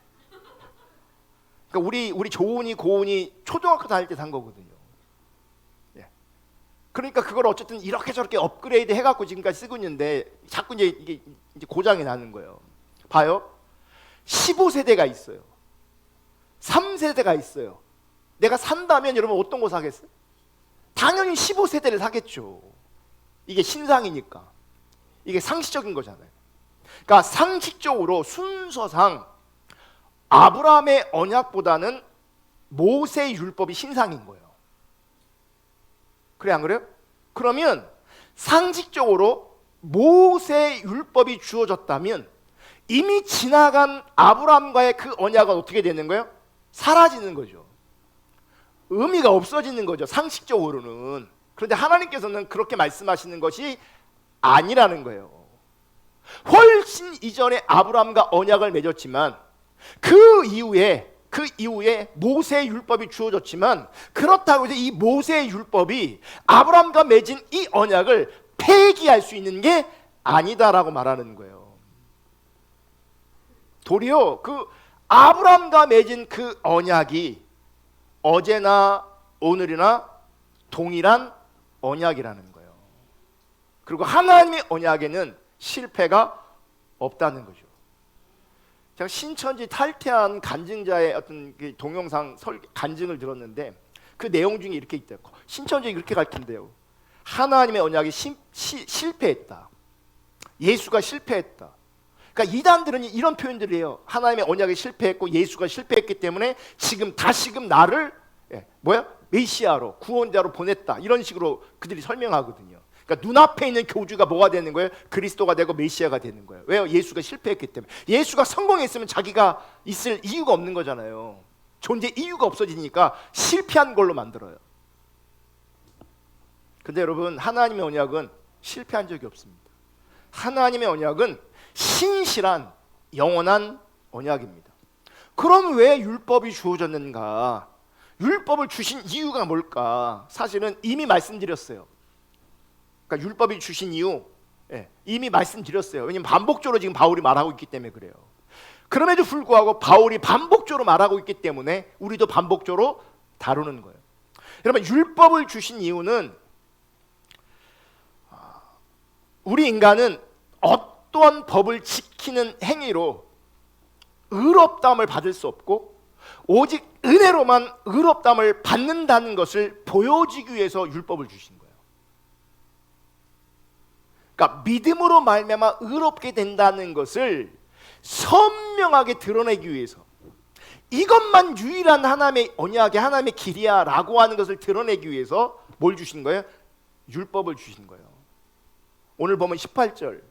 A: 그러니까 우리 조은이 고은이 초등학교 다닐 때 산 거거든요. 예. 그러니까 그걸 어쨌든 이렇게 저렇게 업그레이드 해갖고 지금까지 쓰고 있는데 자꾸 이게 고장이 나는 거예요. 봐요. 15세대가 있어요. 3세대가 있어요. 내가 산다면 여러분 어떤 거 사겠어요? 당연히 15세대를 사겠죠. 이게 신상이니까. 이게 상식적인 거잖아요. 그러니까 상식적으로 순서상 아브라함의 언약보다는 모세의 율법이 신상인 거예요. 그래 안 그래요? 그러면 상식적으로 모세의 율법이 주어졌다면 이미 지나간 아브라함과의 그 언약은 어떻게 되는 거예요? 사라지는 거죠. 의미가 없어지는 거죠. 상식적으로는. 그런데 하나님께서는 그렇게 말씀하시는 것이 아니라는 거예요. 훨씬 이전에 아브라함과 언약을 맺었지만 그 이후에 모세의 율법이 주어졌지만 그렇다고 해서 이 모세의 율법이 아브라함과 맺은 이 언약을 폐기할 수 있는 게 아니다라고 말하는 거예요. 도리어 그 아브라함과 맺은 그 언약이 어제나 오늘이나 동일한 언약이라는 거예요. 그리고 하나님의 언약에는 실패가 없다는 거죠. 제가 신천지 탈퇴한 간증자의 어떤 그 동영상 간증을 들었는데 그 내용 중에 이렇게 있대요. 신천지 이렇게 가르친대요. 하나님의 언약이 실패했다. 예수가 실패했다. 그러니까 이단들은 이런 표현들을 해요. 하나님의 언약이 실패했고 예수가 실패했기 때문에 지금 다시금 나를 메시아로 구원자로 보냈다. 이런 식으로 그들이 설명하거든요. 그러니까 눈앞에 있는 교주가 뭐가 되는 거예요? 그리스도가 되고 메시아가 되는 거예요. 왜요? 예수가 실패했기 때문에. 예수가 성공했으면 자기가 있을 이유가 없는 거잖아요. 존재 이유가 없어지니까 실패한 걸로 만들어요. 근데 여러분 하나님의 언약은 실패한 적이 없습니다. 하나님의 언약은 신실한 영원한 언약입니다. 그럼 왜 율법이 주어졌는가? 율법을 주신 이유가 뭘까? 사실은 이미 말씀드렸어요. 그러니까 율법이 주신 이유 이미 말씀드렸어요. 왜냐하면 반복적으로 지금 바울이 말하고 있기 때문에 그래요. 그럼에도 불구하고 바울이 반복적으로 말하고 있기 때문에 우리도 반복적으로 다루는 거예요. 여러분 율법을 주신 이유는 우리 인간은 어떠한 법을 지키는 행위로 의롭다함을 받을 수 없고 오직 은혜로만 의롭다함을 받는다는 것을 보여주기 위해서 율법을 주신 거예요. 그러니까 믿음으로 말미암아 의롭게 된다는 것을 선명하게 드러내기 위해서 이것만 유일한 하나님의 언약의 하나님의 길이야 라고 하는 것을 드러내기 위해서 뭘 주신 거예요? 율법을 주신 거예요. 오늘 보면 18절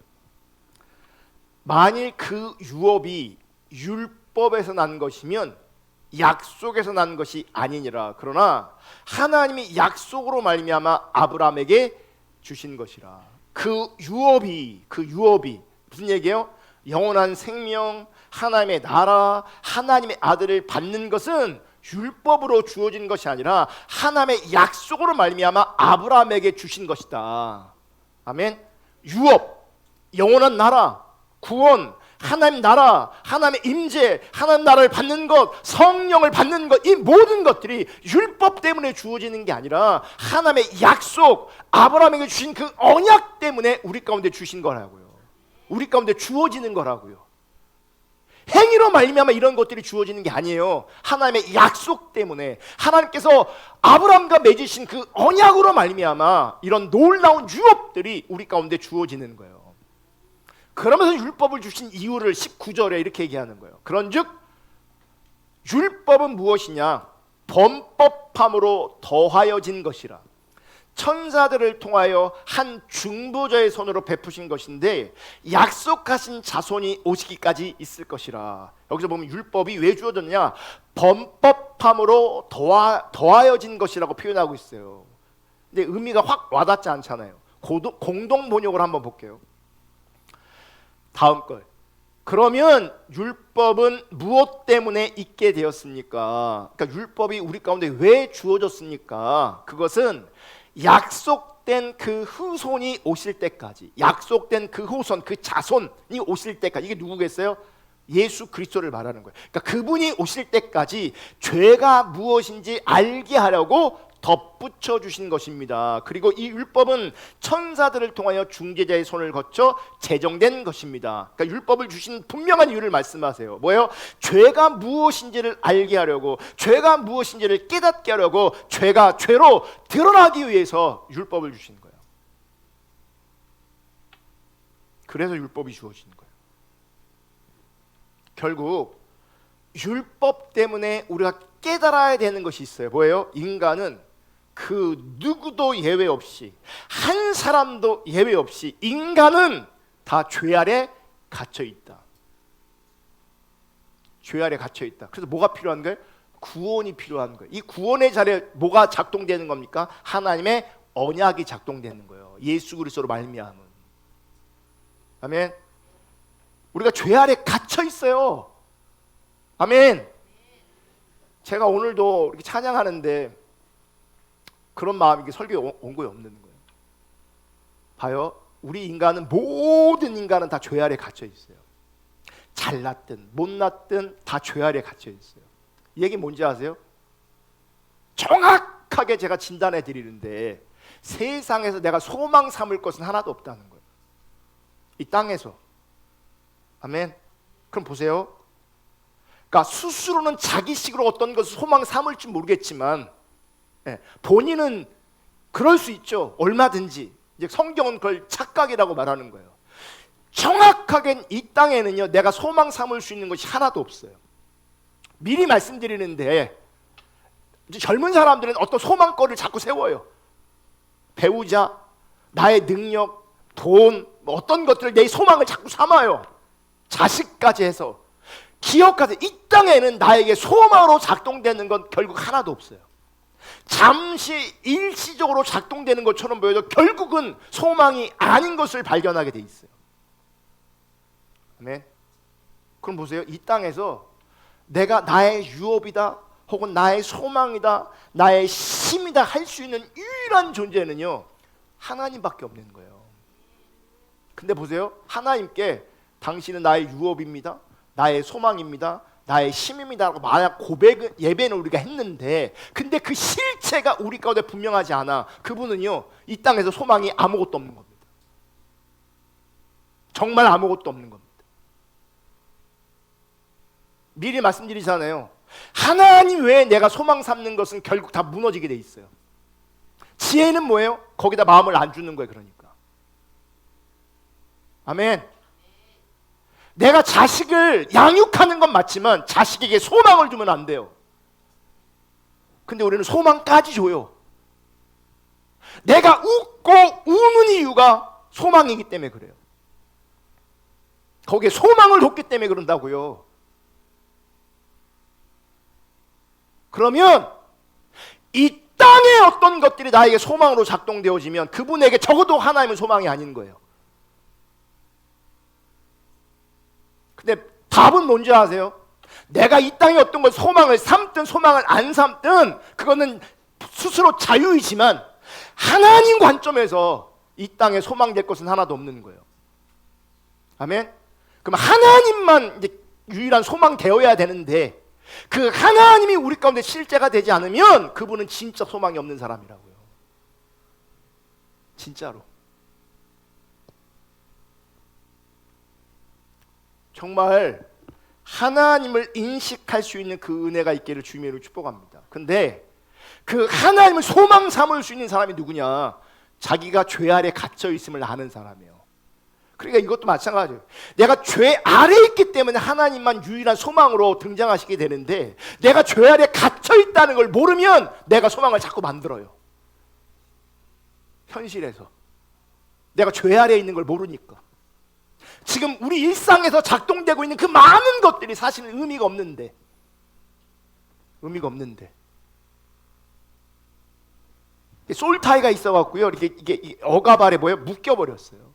A: 만일 그 유업이 율법에서 난 것이면 약속에서 난 것이 아니니라. 그러나 하나님이 약속으로 말미암아 아브라함에게 주신 것이라. 그 유업이 무슨 얘기예요? 영원한 생명, 하나님의 나라, 하나님의 아들을 받는 것은 율법으로 주어진 것이 아니라 하나님의 약속으로 말미암아 아브라함에게 주신 것이다. 아멘. 유업, 영원한 나라, 구원, 하나님 나라, 하나님의 임재, 하나님 나라를 받는 것, 성령을 받는 것, 이 모든 것들이 율법 때문에 주어지는 게 아니라 하나님의 약속, 아브라함에게 주신 그 언약 때문에 우리 가운데 주신 거라고요. 우리 가운데 주어지는 거라고요. 행위로 말미암아 이런 것들이 주어지는 게 아니에요. 하나님의 약속 때문에, 하나님께서 아브라함과 맺으신 그 언약으로 말미암아 이런 놀라운 유업들이 우리 가운데 주어지는 거예요. 그러면서 율법을 주신 이유를 19절에 이렇게 얘기하는 거예요. 그런즉 율법은 무엇이냐? 범법함으로 더하여진 것이라. 천사들을 통하여 한 중보자의 손으로 베푸신 것인데 약속하신 자손이 오시기까지 있을 것이라. 여기서 보면 율법이 왜 주어졌냐? 범법함으로 더하여진 것이라고 표현하고 있어요. 근데 의미가 확 와닿지 않잖아요. 공동 번역을 한번 볼게요. 다음 걸. 그러면 율법은 무엇 때문에 있게 되었습니까? 그러니까 율법이 우리 가운데 왜 주어졌습니까? 그것은 약속된 그 후손이 오실 때까지, 약속된 그 후손, 그 자손이 오실 때까지, 이게 누구겠어요? 예수 그리스도를 말하는 거예요. 그러니까 그분이 오실 때까지 죄가 무엇인지 알게 하려고 덧붙여 주신 것입니다. 그리고 이 율법은 천사들을 통하여 중재자의 손을 거쳐 제정된 것입니다. 그러니까 율법을 주신 분명한 이유를 말씀하세요. 뭐예요? 죄가 무엇인지를 알게 하려고, 죄가 무엇인지를 깨닫게 하려고, 죄가 죄로 드러나기 위해서 율법을 주신 거예요. 그래서 율법이 주어진 거예요. 결국 율법 때문에 우리가 깨달아야 되는 것이 있어요. 뭐예요? 인간은 그 누구도 예외 없이, 한 사람도 예외 없이 인간은 다 죄 아래 갇혀 있다. 죄 아래 갇혀 있다. 그래서 뭐가 필요한 거예요? 구원이 필요한 거예요. 이 구원의 자리에 뭐가 작동되는 겁니까? 하나님의 언약이 작동되는 거예요. 예수 그리스도로 말미암은. 아멘. 우리가 죄 아래 갇혀 있어요. 아멘. 제가 오늘도 이렇게 찬양하는데 그런 마음이 설교에 온 거에 없는 거예요. 봐요. 우리 인간은, 모든 인간은 다 죄 아래 갇혀 있어요. 잘났든 못났든 다 죄 아래 갇혀 있어요. 이 얘기 뭔지 아세요? 정확하게 제가 진단해 드리는데 세상에서 내가 소망 삼을 것은 하나도 없다는 거예요. 이 땅에서. 아멘. 그럼 보세요. 그러니까 스스로는 자기식으로 어떤 것을 소망 삼을지 모르겠지만 본인은 그럴 수 있죠. 얼마든지. 이제 성경은 그걸 착각이라고 말하는 거예요. 정확하게 이 땅에는요, 내가 소망 삼을 수 있는 것이 하나도 없어요. 미리 말씀드리는데 이제 젊은 사람들은 어떤 소망거리를 자꾸 세워요. 배우자, 나의 능력, 돈, 어떤 것들을 내 소망을 자꾸 삼아요. 자식까지 해서. 기억하세요. 이 땅에는 나에게 소망으로 작동되는 건 결국 하나도 없어요. 잠시 일시적으로 작동되는 것처럼 보여도 결국은 소망이 아닌 것을 발견하게 돼 있어요. 아멘. 그럼 보세요. 이 땅에서 내가 나의 유업이다, 혹은 나의 소망이다, 나의 힘이다 할 수 있는 유일한 존재는요, 하나님밖에 없는 거예요. 근데 보세요. 하나님께 당신은 나의 유업입니다, 나의 소망입니다, 나의 힘입니다라고 만약 고백, 예배는 우리가 했는데, 근데 그 실체가 우리 가운데 분명하지 않아. 그분은요, 이 땅에서 소망이 아무것도 없는 겁니다. 정말 아무것도 없는 겁니다. 미리 말씀드리잖아요. 하나님 외에 내가 소망 삼는 것은 결국 다 무너지게 돼 있어요. 지혜는 뭐예요? 거기다 마음을 안 주는 거예요. 그러니까. 아멘. 내가 자식을 양육하는 건 맞지만 자식에게 소망을 주면 안 돼요. 근데 우리는 소망까지 줘요. 내가 웃고 우는 이유가 소망이기 때문에 그래요. 거기에 소망을 줬기 때문에 그런다고요. 그러면 이 땅의 어떤 것들이 나에게 소망으로 작동되어지면 그분에게 적어도 하나님은 소망이 아닌 거예요. 근데 답은 뭔지 아세요? 내가 이 땅에 어떤 걸 소망을 삼든 소망을 안 삼든 그거는 스스로 자유이지만 하나님 관점에서 이 땅에 소망될 것은 하나도 없는 거예요. 아멘? 그럼 하나님만 이제 유일한 소망 되어야 되는데 그 하나님이 우리 가운데 실제가 되지 않으면 그분은 진짜 소망이 없는 사람이라고요. 진짜로. 정말 하나님을 인식할 수 있는 그 은혜가 있기를 주님의 이름으로 축복합니다. 근데 그 하나님을 소망 삼을 수 있는 사람이 누구냐? 자기가 죄 아래 갇혀 있음을 아는 사람이에요. 그러니까 이것도 마찬가지예요. 내가 죄 아래 있기 때문에 하나님만 유일한 소망으로 등장하시게 되는데, 내가 죄 아래 갇혀 있다는 걸 모르면 내가 소망을 자꾸 만들어요. 현실에서 내가 죄 아래 있는 걸 모르니까. 지금 우리 일상에서 작동되고 있는 그 많은 것들이 사실은 의미가 없는데 솔타이가 있어갖고요, 이게 억압 아래 묶여버렸어요.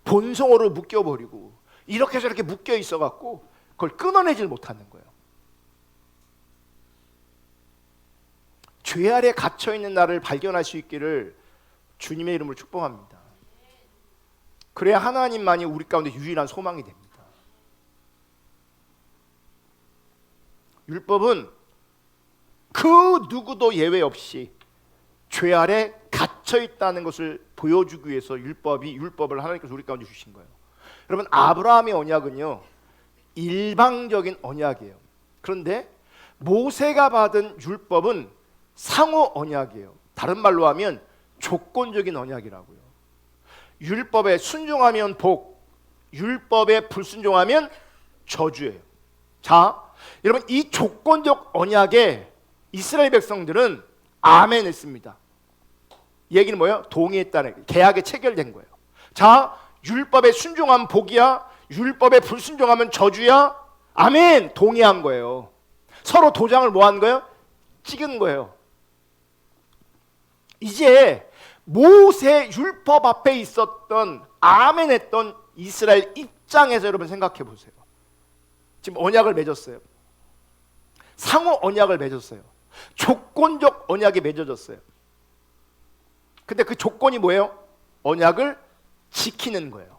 A: 본성으로 묶여버리고 이렇게 저렇게 묶여 있어갖고 그걸 끊어내질 못하는 거예요. 죄 아래 갇혀 있는 나를 발견할 수 있기를 주님의 이름으로 축복합니다. 그래야 하나님만이 우리 가운데 유일한 소망이 됩니다. 율법은 그 누구도 예외 없이 죄 아래 갇혀 있다는 것을 보여주기 위해서 율법을 하나님께서 우리 가운데 주신 거예요. 여러분, 아브라함의 언약은요, 일방적인 언약이에요. 그런데 모세가 받은 율법은 상호 언약이에요. 다른 말로 하면 조건적인 언약이라고요. 율법에 순종하면 복, 율법에 불순종하면 저주예요. 자, 여러분, 이 조건적 언약에 이스라엘 백성들은 아멘 했습니다. 얘기는 뭐예요? 동의했다는, 계약에 체결된 거예요. 자, 율법에 순종하면 복이야, 율법에 불순종하면 저주야. 아멘, 동의한 거예요. 서로 도장을 뭐 한 거예요? 찍은 거예요. 이제 모세 율법 앞에 있었던 아멘 했던 이스라엘 입장에서 여러분 생각해 보세요. 지금 언약을 맺었어요. 상호 언약을 맺었어요. 조건적 언약이 맺어졌어요. 근데 그 조건이 뭐예요? 언약을 지키는 거예요.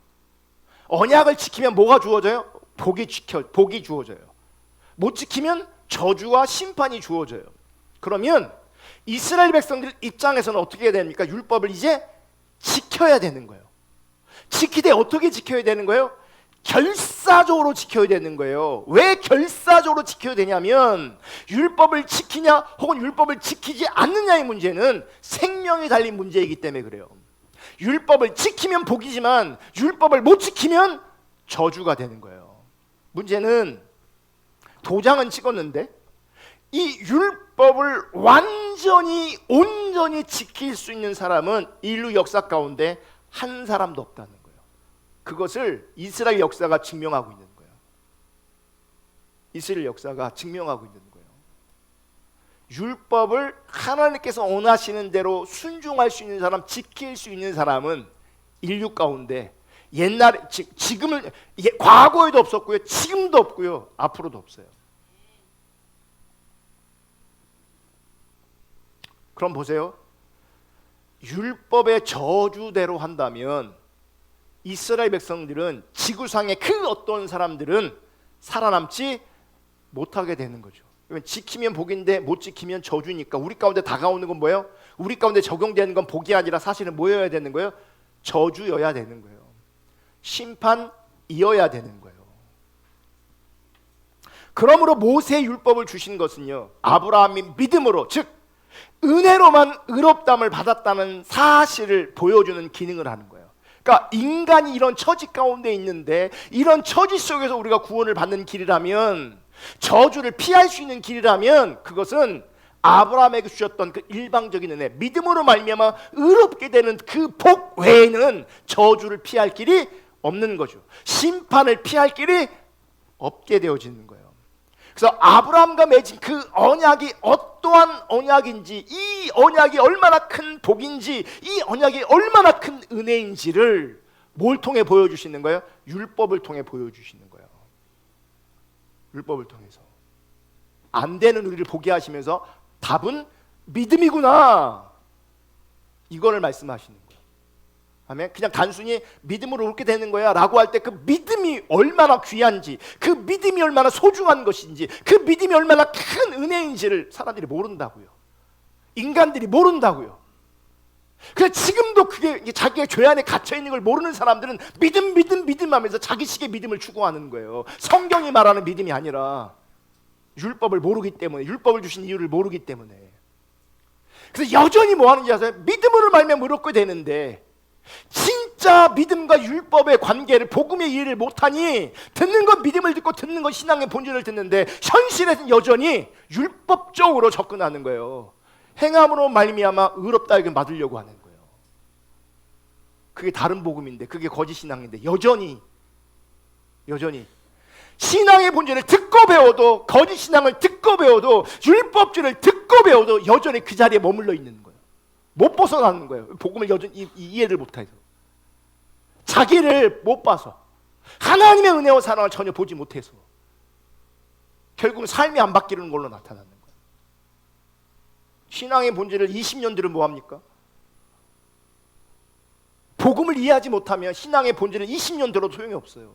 A: 언약을 지키면 뭐가 주어져요? 복이 주어져요. 못 지키면 저주와 심판이 주어져요. 그러면 이스라엘 백성들 입장에서는 어떻게 해야 됩니까? 율법을 이제 지켜야 되는 거예요. 지키되 어떻게 지켜야 되는 거예요? 결사적으로 지켜야 되는 거예요. 왜 결사적으로 지켜야 되냐면, 율법을 지키냐 혹은 율법을 지키지 않느냐의 문제는 생명이 달린 문제이기 때문에 그래요. 율법을 지키면 복이지만 율법을 못 지키면 저주가 되는 거예요. 문제는 도장은 찍었는데 이 율법을 완전히 온전히 지킬 수 있는 사람은 인류 역사 가운데 한 사람도 없다는 거예요. 그것을 이스라엘 역사가 증명하고 있는 거예요. 이스라엘 역사가 증명하고 있는 거예요. 율법을 하나님께서 원하시는 대로 순종할 수 있는 사람, 지킬 수 있는 사람은 인류 가운데 옛날에, 지금은, 과거에도 없었고요, 지금도 없고요, 앞으로도 없어요. 그럼 보세요. 율법의 저주대로 한다면 이스라엘 백성들은, 지구상의 그 어떤 사람들은 살아남지 못하게 되는 거죠. 지키면 복인데 못 지키면 저주니까 우리 가운데 다가오는 건 뭐예요? 우리 가운데 적용되는 건 복이 아니라 사실은 뭐여야 되는 거예요? 저주여야 되는 거예요. 심판이어야 되는 거예요. 그러므로 모세의 율법을 주신 것은요, 아브라함이 믿음으로, 즉 은혜로만 의롭다함을 받았다는 사실을 보여주는 기능을 하는 거예요. 그러니까 인간이 이런 처지 가운데 있는데, 이런 처지 속에서 우리가 구원을 받는 길이라면, 저주를 피할 수 있는 길이라면, 그것은 아브라함에게 주셨던 그 일방적인 은혜, 믿음으로 말미암아 의롭게 되는 그 복 외에는 저주를 피할 길이 없는 거죠. 심판을 피할 길이 없게 되어지는 거예요. 그래서 아브라함과 맺은 그 언약이 어떠한 언약인지, 이 언약이 얼마나 큰 복인지, 이 언약이 얼마나 큰 은혜인지를 뭘 통해 보여주시는 거예요? 율법을 통해 보여주시는 거예요. 율법을 통해서. 안 되는 우리를 보게 하시면서 답은 믿음이구나, 이거를 말씀하시는 거예요. 아멘. 그냥 단순히 믿음으로 옳게 되는 거야 라고 할 때 그 믿음이 얼마나 귀한지, 그 믿음이 얼마나 소중한 것인지, 그 믿음이 얼마나 큰 은혜인지를 사람들이 모른다고요. 인간들이 모른다고요. 그래서 지금도 그게 자기가 죄 안에 갇혀 있는 걸 모르는 사람들은 믿음 하면서 자기식의 믿음을 추구하는 거예요. 성경이 말하는 믿음이 아니라 율법을 모르기 때문에, 율법을 주신 이유를 모르기 때문에. 그래서 여전히 뭐 하는지 아세요? 믿음으로 말미암아 얻게 되는데 진짜 믿음과 율법의 관계를, 복음의 이해를 못하니 듣는 건 믿음을 듣고 듣는 건 신앙의 본질을 듣는데 현실에서는 여전히 율법적으로 접근하는 거예요. 행함으로 말미암아 의롭다 이걸 받으려고 하는 거예요. 그게 다른 복음인데, 그게 거짓 신앙인데 여전히 신앙의 본질을 듣고 배워도, 거짓 신앙을 듣고 배워도, 율법주의를 듣고 배워도 여전히 그 자리에 머물러 있는 거예요. 못 벗어나는 거예요. 복음을 여전히 이해를 못해서, 자기를 못 봐서, 하나님의 은혜와 사랑을 전혀 보지 못해서 결국은 삶이 안 바뀌는 걸로 나타나는 거예요. 신앙의 본질을 20년 들은 뭐합니까? 복음을 이해하지 못하면 신앙의 본질을 20년 들어도 소용이 없어요.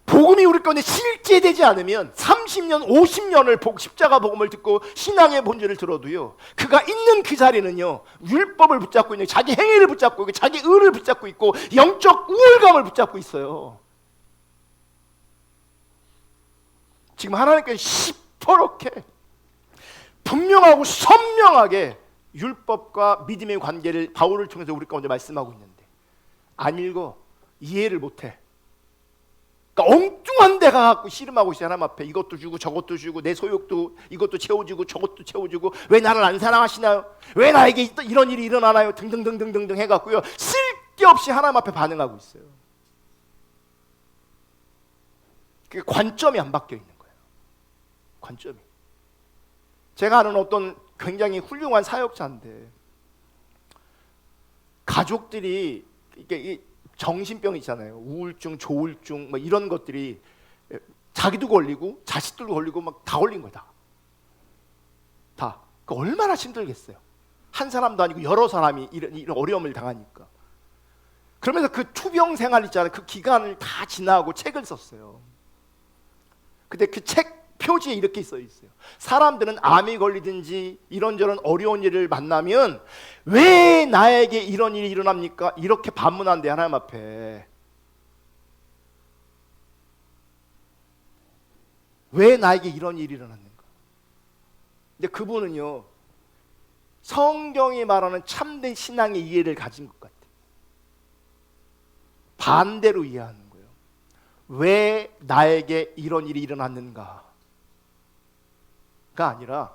A: 복음이 우리 가운데 실제되지 않으면 30년, 50년을 십자가 복음을 듣고 신앙의 본질을 들어도요, 그가 있는 그 자리는요, 율법을 붙잡고 있는, 자기 행위를 붙잡고 있고, 자기 의를 붙잡고 있고, 영적 우월감을 붙잡고 있어요. 지금 하나님께서 시퍼렇게 분명하고 선명하게 율법과 믿음의 관계를 바울을 통해서 우리 가운데 말씀하고 있는데 안 읽어, 이해를 못해. 그러니까 엉뚱한 데 가갖고 씨름하고 있어요. 하나님 앞에 이것도 주고 저것도 주고, 내 소욕도 이것도 채워주고 저것도 채워주고, 왜 나를 안 사랑하시나요? 왜 나에게 이런 일이 일어나나요? 등등등등등등 해갖고요, 쓸데없이 하나님 앞에 반응하고 있어요. 그게 관점이 안 바뀌어 있는 거예요. 관점이. 제가 아는 어떤 굉장히 훌륭한 사역자인데 가족들이 이게 정신병 있잖아요. 우울증, 조울증 뭐 이런 것들이 자기도 걸리고 자식들도 걸리고 막 다 걸린 거야. 다. 그 얼마나 힘들겠어요. 한 사람도 아니고 여러 사람이 이런 어려움을 당하니까. 그러면서 그 투병 생활 있잖아요. 그 기간을 다 지나고 책을 썼어요. 근데 그 책 표지에 이렇게 써 있어요. 사람들은 암이 걸리든지 이런저런 어려운 일을 만나면 왜 나에게 이런 일이 일어납니까? 이렇게 반문한대, 하나님 앞에. 왜 나에게 이런 일이 일어났는가? 근데 그분은요, 성경이 말하는 참된 신앙의 이해를 가진 것 같아요. 반대로 이해하는 거예요. 왜 나에게 이런 일이 일어났는가? 가 아니라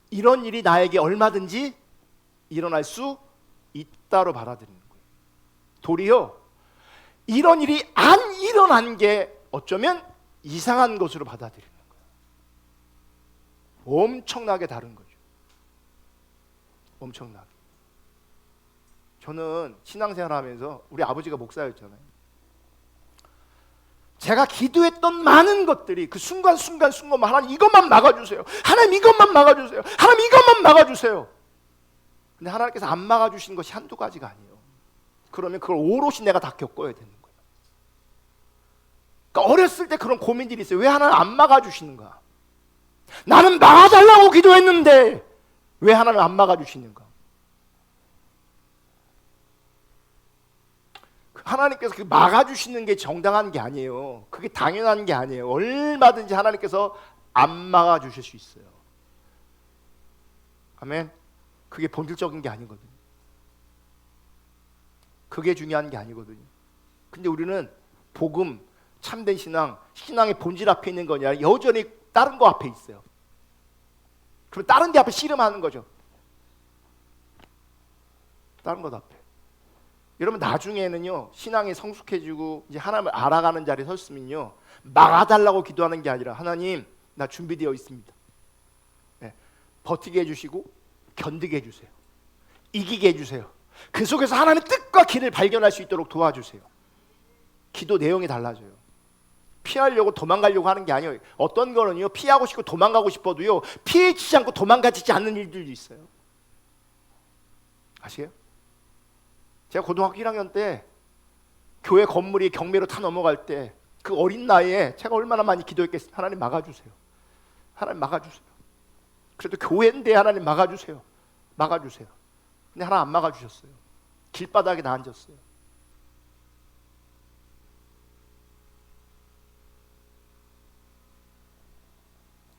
A: 이런 일이 나에게 얼마든지 일어날 수 있다로 받아들이는 거예요. 도리어 이런 일이 안 일어난 게 어쩌면 이상한 것으로 받아들이는 거예요. 엄청나게 다른 거죠. 엄청나게. 저는 신앙생활 하면서 우리 아버지가 목사였잖아요. 제가 기도했던 많은 것들이 그 순간순간 하나님 이것만 막아주세요. 하나님 이것만 막아주세요. 하나님 이것만 막아주세요. 근데 하나님께서 안 막아주신 것이 한두 가지가 아니에요. 그러면 그걸 오롯이 내가 다 겪어야 되는 거예요. 그러니까 어렸을 때 그런 고민들이 있어요. 왜 하나님 안 막아주시는가? 나는 막아달라고 기도했는데 왜 하나님 안 막아주시는가? 하나님께서 그 막아주시는 게 정당한 게 아니에요. 그게 당연한 게 아니에요. 얼마든지 하나님께서 안 막아주실 수 있어요. 아멘. 그게 본질적인 게 아니거든요. 그게 중요한 게 아니거든요. 근데 우리는 복음, 참된 신앙, 신앙의 본질 앞에 있는 거냐, 여전히 다른 거 앞에 있어요. 그럼 다른 데 앞에 씨름하는 거죠. 다른 것 앞에. 여러분 나중에는요, 신앙이 성숙해지고 이제 하나님을 알아가는 자리에 섰으면요, 막아달라고 기도하는 게 아니라 하나님 나 준비되어 있습니다. 네, 버티게 해주시고 견디게 해주세요. 이기게 해주세요. 그 속에서 하나님의 뜻과 길을 발견할 수 있도록 도와주세요. 기도 내용이 달라져요. 피하려고 도망가려고 하는 게 아니에요. 어떤 거는요, 피하고 싶고 도망가고 싶어도요, 피해지지 않고 도망가지 않는 일들도 있어요. 아시게요? 제가 고등학교 1학년 때 교회 건물이 경매로 타 넘어갈 때 그 어린 나이에 제가 얼마나 많이 기도했겠어요. 하나님 막아주세요. 하나님 막아주세요. 그래도 교회인데 하나님 막아주세요. 막아주세요. 근데 하나 안 막아주셨어요. 길바닥에 나 앉았어요.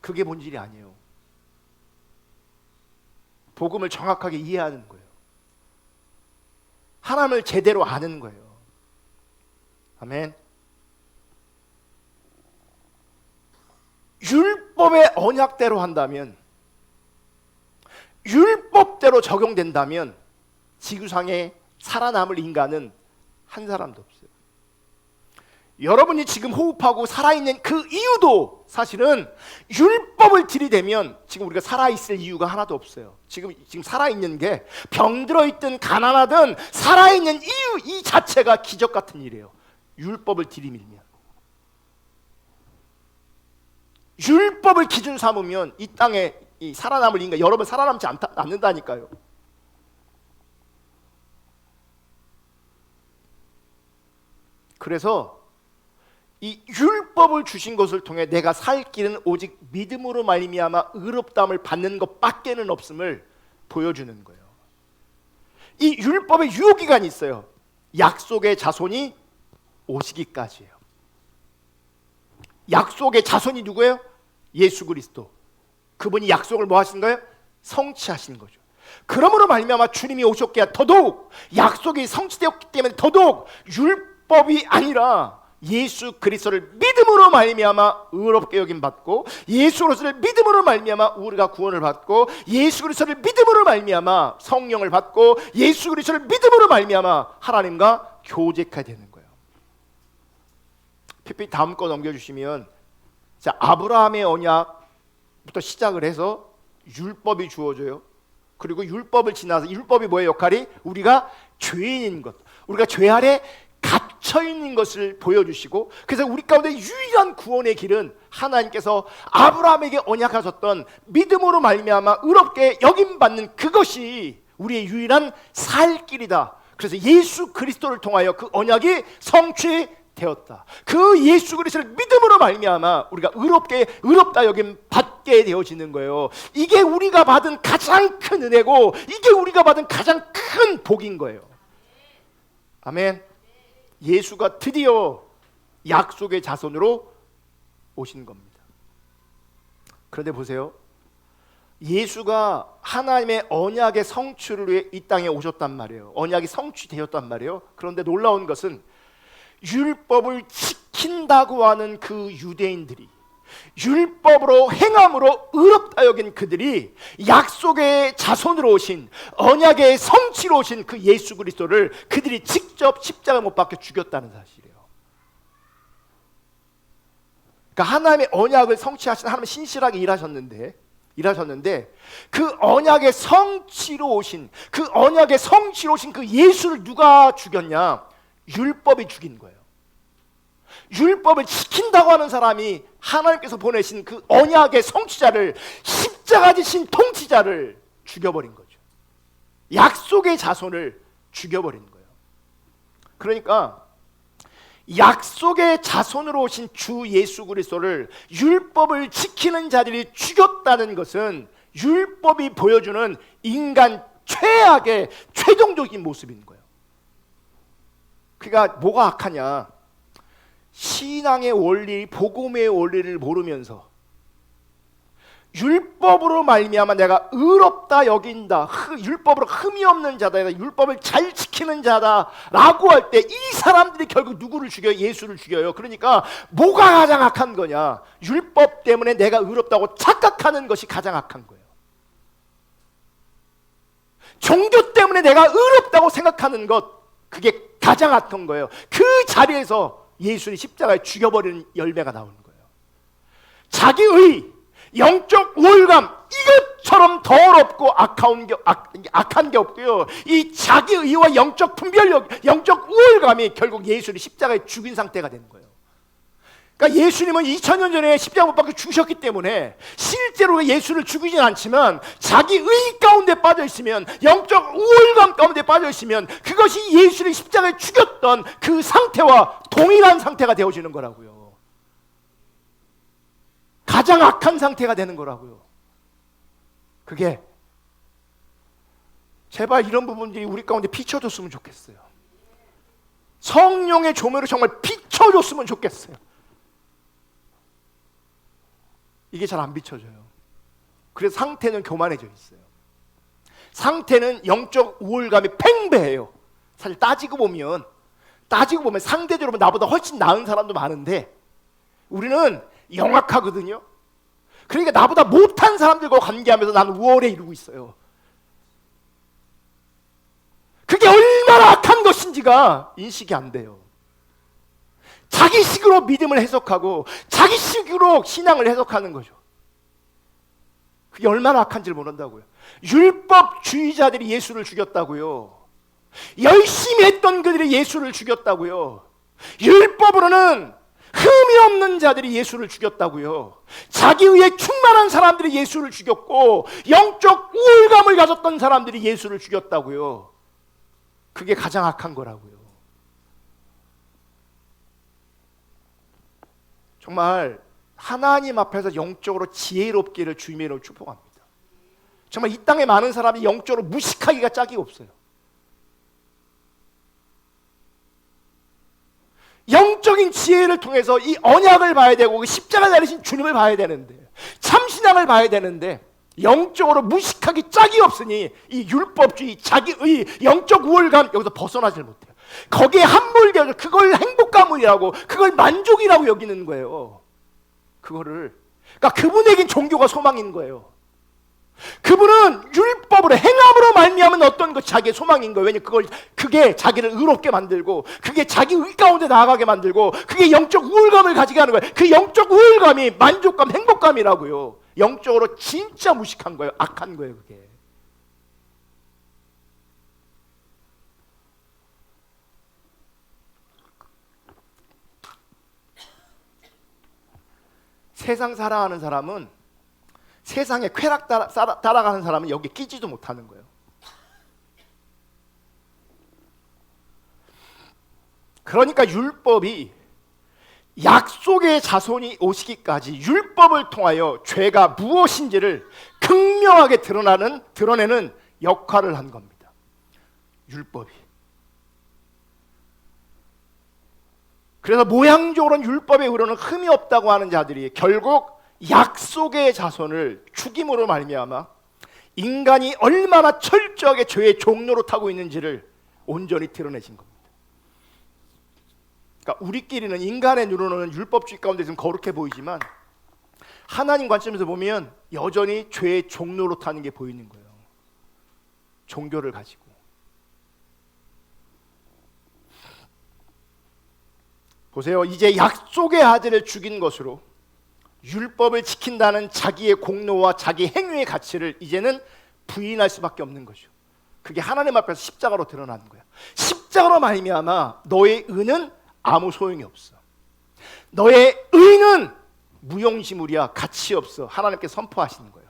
A: 그게 본질이 아니에요. 복음을 정확하게 이해하는 거예요. 하나님을 제대로 아는 거예요. 아멘. 율법의 언약대로 한다면, 율법대로 적용된다면 지구상에 살아남을 인간은 한 사람도 없어요. 여러분이 지금 호흡하고 살아있는 그 이유도 사실은 율법을 들이대면 지금 우리가 살아있을 이유가 하나도 없어요. 지금 살아있는 게 병들어 있든 가난하든 살아있는 이유 이 자체가 기적 같은 일이에요. 율법을 들이밀면, 율법을 기준 삼으면 이 땅에 이 살아남을 인간, 여러분 살아남지 않는다니까요. 그래서 이 율법을 주신 것을 통해 내가 살 길은 오직 믿음으로 말미암아 의롭다함을 받는 것밖에는 없음을 보여주는 거예요. 이 율법의 유효기간이 있어요. 약속의 자손이 오시기까지예요. 약속의 자손이 누구예요? 예수 그리스도. 그분이 약속을 뭐 하신 거예요? 성취하신 거죠. 그러므로 말미암아 주님이 오셨기에 더더욱 약속이 성취되었기 때문에 더더욱 율법이 아니라 예수 그리스도를 믿음으로 말미암아 의롭게 여김 받고, 예수 그리스도를 믿음으로 말미암아 우리가 구원을 받고, 예수 그리스도를 믿음으로 말미암아 성령을 받고, 예수 그리스도를 믿음으로 말미암아 하나님과 교제하게 되는 거예요. PPT 다음 거 넘겨주시면, 자, 아브라함의 언약부터 시작을 해서 율법이 주어져요. 그리고 율법을 지나서, 율법이 뭐의 역할이? 우리가 죄인인 것, 우리가 죄 아래 갇혀 있는 것을 보여주시고, 그래서 우리 가운데 유일한 구원의 길은 하나님께서 아브라함에게 언약하셨던 믿음으로 말미암아 의롭게 여김 받는 그것이 우리의 유일한 살 길이다. 그래서 예수 그리스도를 통하여 그 언약이 성취되었다. 그 예수 그리스도를 믿음으로 말미암아 우리가 의롭다 여김 받게 되어지는 거예요. 이게 우리가 받은 가장 큰 은혜고, 이게 우리가 받은 가장 큰 복인 거예요. 아멘. 예수가 드디어 약속의 자손으로 오신 겁니다. 그런데 보세요. 예수가 하나님의 언약의 성취를 위해 이 땅에 오셨단 말이에요. 언약이 성취되었단 말이에요. 그런데 놀라운 것은 율법을 지킨다고 하는 그 유대인들이, 율법으로 행함으로 의롭다 여긴 그들이 약속의 자손으로 오신, 언약의 성취로 오신 그 예수 그리스도를 그들이 직접 십자가 못 박혀 죽였다는 사실이에요. 그러니까 하나님의 언약을 성취하신 하나님 신실하게 일하셨는데 그 언약의 성취로 오신 그 예수를 누가 죽였냐? 율법이 죽인 거예요. 율법을 지킨다고 하는 사람이 하나님께서 보내신 그 언약의 성취자를, 십자가 지신 통치자를 죽여버린 거죠. 약속의 자손을 죽여버린 거예요. 그러니까 약속의 자손으로 오신 주 예수 그리스도를 율법을 지키는 자들이 죽였다는 것은 율법이 보여주는 인간 최악의 최종적인 모습인 거예요. 그러니까 뭐가 악하냐? 신앙의 원리, 복음의 원리를 모르면서 율법으로 말미암아 내가 의롭다 여긴다, 율법으로 흠이 없는 자다, 율법을 잘 지키는 자다라고 할 때 이 사람들이 결국 누구를 죽여요? 예수를 죽여요. 그러니까 뭐가 가장 악한 거냐? 율법 때문에 내가 의롭다고 착각하는 것이 가장 악한 거예요. 종교 때문에 내가 의롭다고 생각하는 것, 그게 가장 악한 거예요. 그 자리에서 예수를 십자가에 죽여버리는 열매가 나오는 거예요. 자기의 영적 우월감, 이것처럼 더럽고 악한 게 없고요. 이 자기의와 영적 분별력, 영적 우월감이 결국 예수를 십자가에 죽인 상태가 되는 거예요. 그러니까 예수님은 2000년 전에 십자가 못 박혀 죽으셨기 때문에 실제로 예수를 죽이진 않지만 자기 의 가운데 빠져 있으면, 영적 우월감 가운데 빠져 있으면 그것이 예수를 십자가에 죽였던 그 상태와 동일한 상태가 되어지는 거라고요. 가장 악한 상태가 되는 거라고요. 그게 제발 이런 부분들이 우리 가운데 비춰줬으면 좋겠어요. 성령의 조명으로 정말 비춰줬으면 좋겠어요. 이게 잘 안 비춰져요. 그래서 상태는 교만해져 있어요. 상태는 영적 우월감이 팽배해요. 사실 따지고 보면 상대적으로 나보다 훨씬 나은 사람도 많은데 우리는 영악하거든요. 그러니까 나보다 못한 사람들과 관계하면서 나는 우월에 이루고 있어요. 그게 얼마나 악한 것인지가 인식이 안 돼요. 자기식으로 믿음을 해석하고 자기식으로 신앙을 해석하는 거죠. 그게 얼마나 악한지를 모른다고요. 율법주의자들이 예수를 죽였다고요. 열심히 했던 그들이 예수를 죽였다고요. 율법으로는 흠이 없는 자들이 예수를 죽였다고요. 자기의에 충만한 사람들이 예수를 죽였고 영적 우월감을 가졌던 사람들이 예수를 죽였다고요. 그게 가장 악한 거라고요. 정말 하나님 앞에서 영적으로 지혜롭기를 주님으로 축복합니다. 정말 이 땅에 많은 사람이 영적으로 무식하기가 짝이 없어요. 영적인 지혜를 통해서 이 언약을 봐야 되고 십자가 내리신 주님을 봐야 되는데 참신앙을 봐야 되는데 영적으로 무식하기 짝이 없으니 이 율법주의 자기의 영적 우월감 여기서 벗어나질 못해요. 거기에 함몰되어서 그걸 행복감이라고 그걸 만족이라고 여기는 거예요. 그러니까 그분에겐 종교가 소망인 거예요. 그분은 율법으로 행함으로 말미암은 어떤 것 자기의 소망인 거예요. 왜냐하면 그게 자기를 의롭게 만들고 그게 자기 의 가운데 나아가게 만들고 그게 영적 우월감을 가지게 하는 거예요. 그 영적 우월감이 만족감, 행복감이라고요. 영적으로 진짜 무식한 거예요. 악한 거예요. 그게. 세상 살아가는 사람은 세상에 쾌락 따라가는 사람은 여기 끼지도 못하는 거예요. 그러니까 율법이 약속의 자손이 오시기까지 율법을 통하여 죄가 무엇인지를 극명하게 드러내는 역할을 한 겁니다. 율법이. 그래서 모양적으로는 율법에 의로는 흠이 없다고 하는 자들이 결국 약속의 자손을 죽임으로 말미암아 인간이 얼마나 철저하게 죄의 종로로 타고 있는지를 온전히 드러내신 겁니다. 그러니까 우리끼리는 인간의 눈으로는 율법주의 가운데 좀 거룩해 보이지만 하나님 관점에서 보면 여전히 죄의 종로로 타는 게 보이는 거예요. 종교를 가지고. 보세요. 이제 약속의 아들을 죽인 것으로 율법을 지킨다는 자기의 공로와 자기 행위의 가치를 이제는 부인할 수밖에 없는 거죠. 그게 하나님 앞에서 십자가로 드러나는 거야. 십자가로 말미암아 너의 의는 아무 소용이 없어. 너의 의는 무용지물이야. 가치 없어. 하나님께 선포하시는 거예요.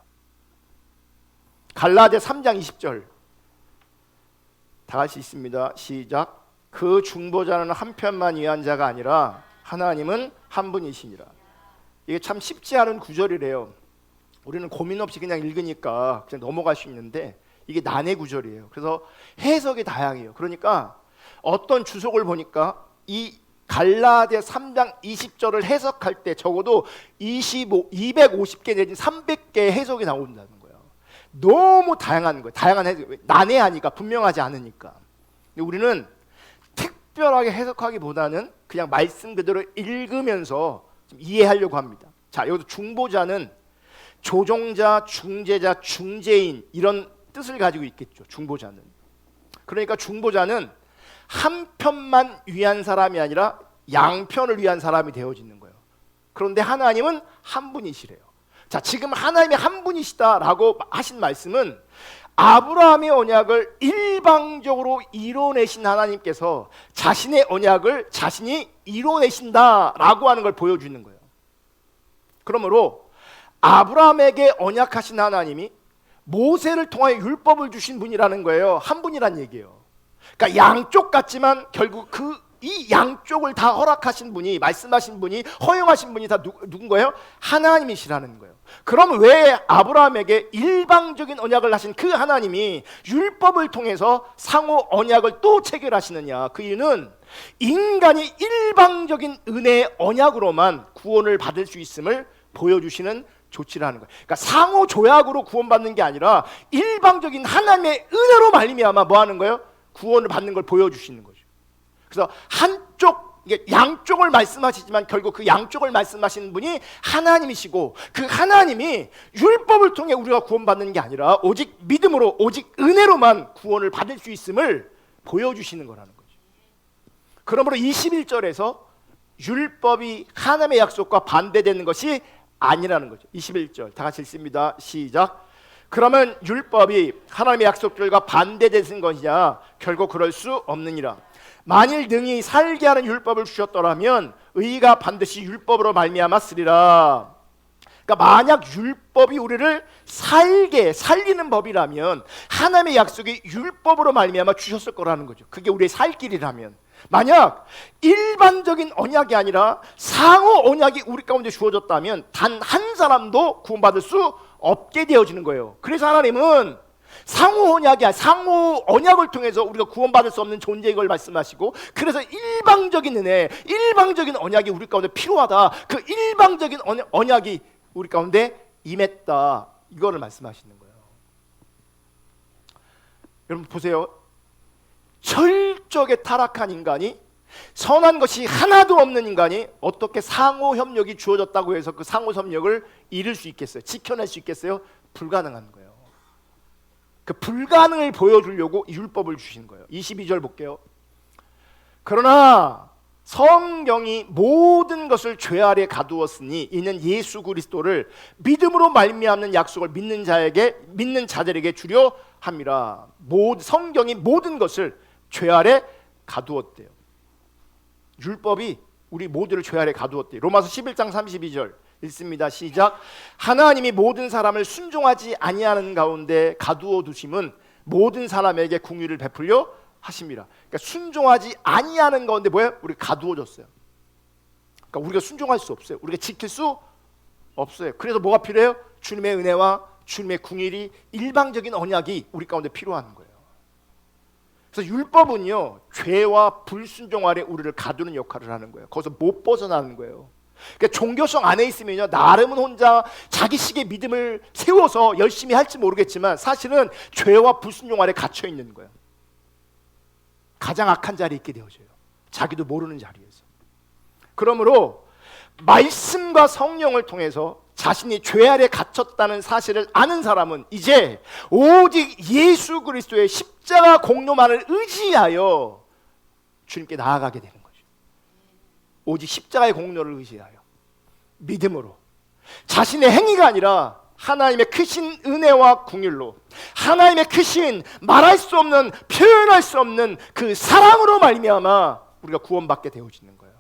A: 갈라디아 3장 20절 다 같이 있습니다. 시작. 그 중보자는 한 편만 위한 자가 아니라 하나님은 한 분이시니라. 이게 참 쉽지 않은 구절이래요. 우리는 고민 없이 그냥 읽으니까 그냥 넘어갈 수 있는데 이게 난해 구절이에요. 그래서 해석이 다양해요. 그러니까 어떤 주석을 보니까 이 갈라디아 3장 20절을 해석할 때 적어도 250개 내지 300개의 해석이 나온다는 거예요. 너무 다양한 거예요. 다양한 해석. 난해하니까, 분명하지 않으니까. 근데 우리는 특별하게 해석하기보다는 그냥 말씀 그대로 읽으면서 좀 이해하려고 합니다. 자, 여기서 중보자는 조종자, 중재자, 중재인 이런 뜻을 가지고 있겠죠. 중보자는. 그러니까 중보자는 한 편만 위한 사람이 아니라 양편을 위한 사람이 되어지는 거예요. 그런데 하나님은 한 분이시래요. 자, 지금 하나님이 한 분이시다라고 하신 말씀은 아브라함의 언약을 일방적으로 이뤄내신 하나님께서 자신의 언약을 자신이 이뤄내신다라고 하는 걸 보여주는 거예요. 그러므로 아브라함에게 언약하신 하나님이 모세를 통하여 율법을 주신 분이라는 거예요. 한 분이란 얘기예요. 그러니까 양쪽 같지만 결국 그 이 양쪽을 다 허락하신 분이, 말씀하신 분이, 허용하신 분이 다 누군 거예요? 하나님이시라는 거예요. 그럼 왜 아브라함에게 일방적인 언약을 하신 그 하나님이 율법을 통해서 상호 언약을 또 체결하시느냐? 그 이유는 인간이 일방적인 은혜의 언약으로만 구원을 받을 수 있음을 보여주시는 조치라는 거예요. 그러니까 상호 조약으로 구원받는 게 아니라 일방적인 하나님의 은혜로 말미암아 뭐 하는 거예요? 구원을 받는 걸 보여주시는 거죠. 그래서 한쪽, 이게 양쪽을 말씀하시지만 결국 그 양쪽을 말씀하시는 분이 하나님이시고, 그 하나님이 율법을 통해 우리가 구원받는 게 아니라 오직 믿음으로, 오직 은혜로만 구원을 받을 수 있음을 보여주시는 거라는 거죠. 그러므로 21절에서 율법이 하나님의 약속과 반대되는 것이 아니라는 거죠. 21절 다 같이 읽습니다. 시작. 그러면 율법이 하나님의 약속들과 반대되는 것이냐? 결국 그럴 수 없느니라. 만일 능히 살게 하는 율법을 주셨더라면 의가 반드시 율법으로 말미암았으리라. 그러니까 만약 율법이 우리를 살리는 법이라면 하나님의 약속이 율법으로 말미암아 주셨을 거라는 거죠. 그게 우리의 살 길이라면. 만약 일반적인 언약이 아니라 상호 언약이 우리 가운데 주어졌다면 단 한 사람도 구원받을 수 없게 되어지는 거예요. 그래서 하나님은 상호 언약을 통해서 우리가 구원받을 수 없는 존재인 걸 말씀하시고, 그래서 일방적인 은혜, 일방적인 언약이 우리 가운데 필요하다. 그 일방적인 언약이 우리 가운데 임했다. 이거를 말씀하시는 거예요. 여러분 보세요. 철저하게 타락한 인간이, 선한 것이 하나도 없는 인간이 어떻게 상호 협력이 주어졌다고 해서 그 상호 협력을 이룰 수 있겠어요? 지켜낼 수 있겠어요? 불가능한 거예요. 그 불가능을 보여주려고 율법을 주신 거예요. 22절 볼게요. 그러나 성경이 모든 것을 죄 아래 가두었으니 이는 예수 그리스도를 믿음으로 말미암는 약속을 믿는 자들에게 주려 함이라. 성경이 모든 것을 죄 아래 가두었대요. 율법이 우리 모두를 죄 아래 가두었대요. 로마서 11장 32절 읽습니다. 시작. 하나님이 모든 사람을 순종하지 아니하는 가운데 가두어 두심은 모든 사람에게 긍휼을 베풀려 하심이라. 그러니까 순종하지 아니하는 가운데 뭐예요? 우리 가두어졌어요. 그러니까 우리가 순종할 수 없어요. 우리가 지킬 수 없어요. 그래서 뭐가 필요해요? 주님의 은혜와 주님의 긍휼이, 일방적인 언약이 우리 가운데 필요한 거예요. 그래서 율법은요, 죄와 불순종 아래 우리를 가두는 역할을 하는 거예요. 거기서 못 벗어나는 거예요. 그러니까 종교성 안에 있으면요, 나름은 혼자 자기식의 믿음을 세워서 열심히 할지 모르겠지만 사실은 죄와 불순종 아래 갇혀 있는 거예요. 가장 악한 자리에 있게 되어져요. 자기도 모르는 자리에서. 그러므로 말씀과 성령을 통해서 자신이 죄 아래 갇혔다는 사실을 아는 사람은 이제 오직 예수 그리스도의 십자가 공로만을 의지하여 주님께 나아가게 되는 거죠. 오직 십자가의 공로를 의지하여 믿음으로, 자신의 행위가 아니라 하나님의 크신 은혜와 긍휼로, 하나님의 크신 말할 수 없는, 표현할 수 없는 그 사랑으로 말미암아 우리가 구원받게 되어지는 거예요.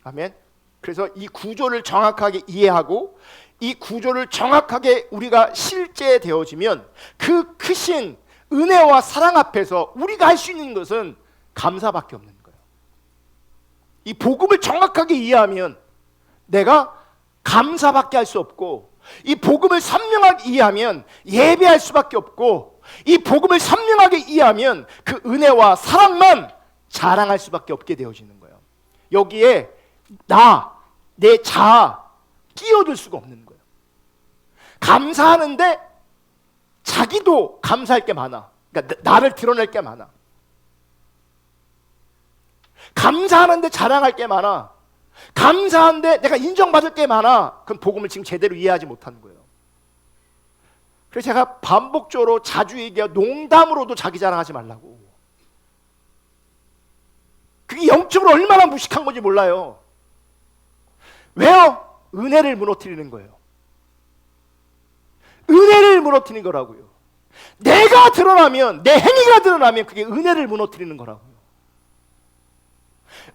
A: 아멘. 그래서 이 구조를 정확하게 이해하고 이 구조를 정확하게 우리가 실제되어지면 그 크신 은혜와 사랑 앞에서 우리가 할 수 있는 것은 감사밖에 없는 거예요. 이 복음을 정확하게 이해하면 내가 감사밖에 할 수 없고, 이 복음을 선명하게 이해하면 예배할 수밖에 없고, 이 복음을 선명하게 이해하면 그 은혜와 사랑만 자랑할 수밖에 없게 되어지는 거예요. 여기에 내 자아 끼어들 수가 없는 거예요. 감사하는데 자기도 감사할 게 많아. 그러니까 나를 드러낼 게 많아. 감사하는데 자랑할 게 많아. 감사한데 내가 인정받을 게 많아. 그건 복음을 지금 제대로 이해하지 못하는 거예요. 그래서 제가 반복적으로 자주 얘기하고 농담으로도 자기 자랑하지 말라고. 그게 영적으로 얼마나 무식한 건지 몰라요. 왜요? 은혜를 무너뜨리는 거예요. 은혜를 무너뜨리는 거라고요. 내가 드러나면, 내 행위가 드러나면 그게 은혜를 무너뜨리는 거라고요.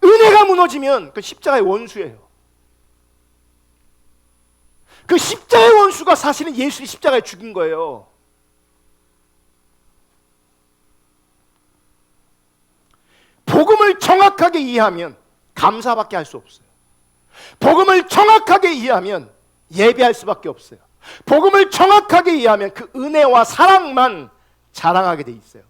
A: 은혜가 무너지면 그 십자가의 원수예요. 그 십자가의 원수가 사실은 예수의 십자가에 죽인 거예요. 복음을 정확히 정확하게 이해하면 감사밖에 할 수 없어요. 복음을 정확하게 이해하면 예배할 수밖에 없어요. 복음을 정확하게 이해하면 그 은혜와 사랑만 자랑하게 돼 있어요.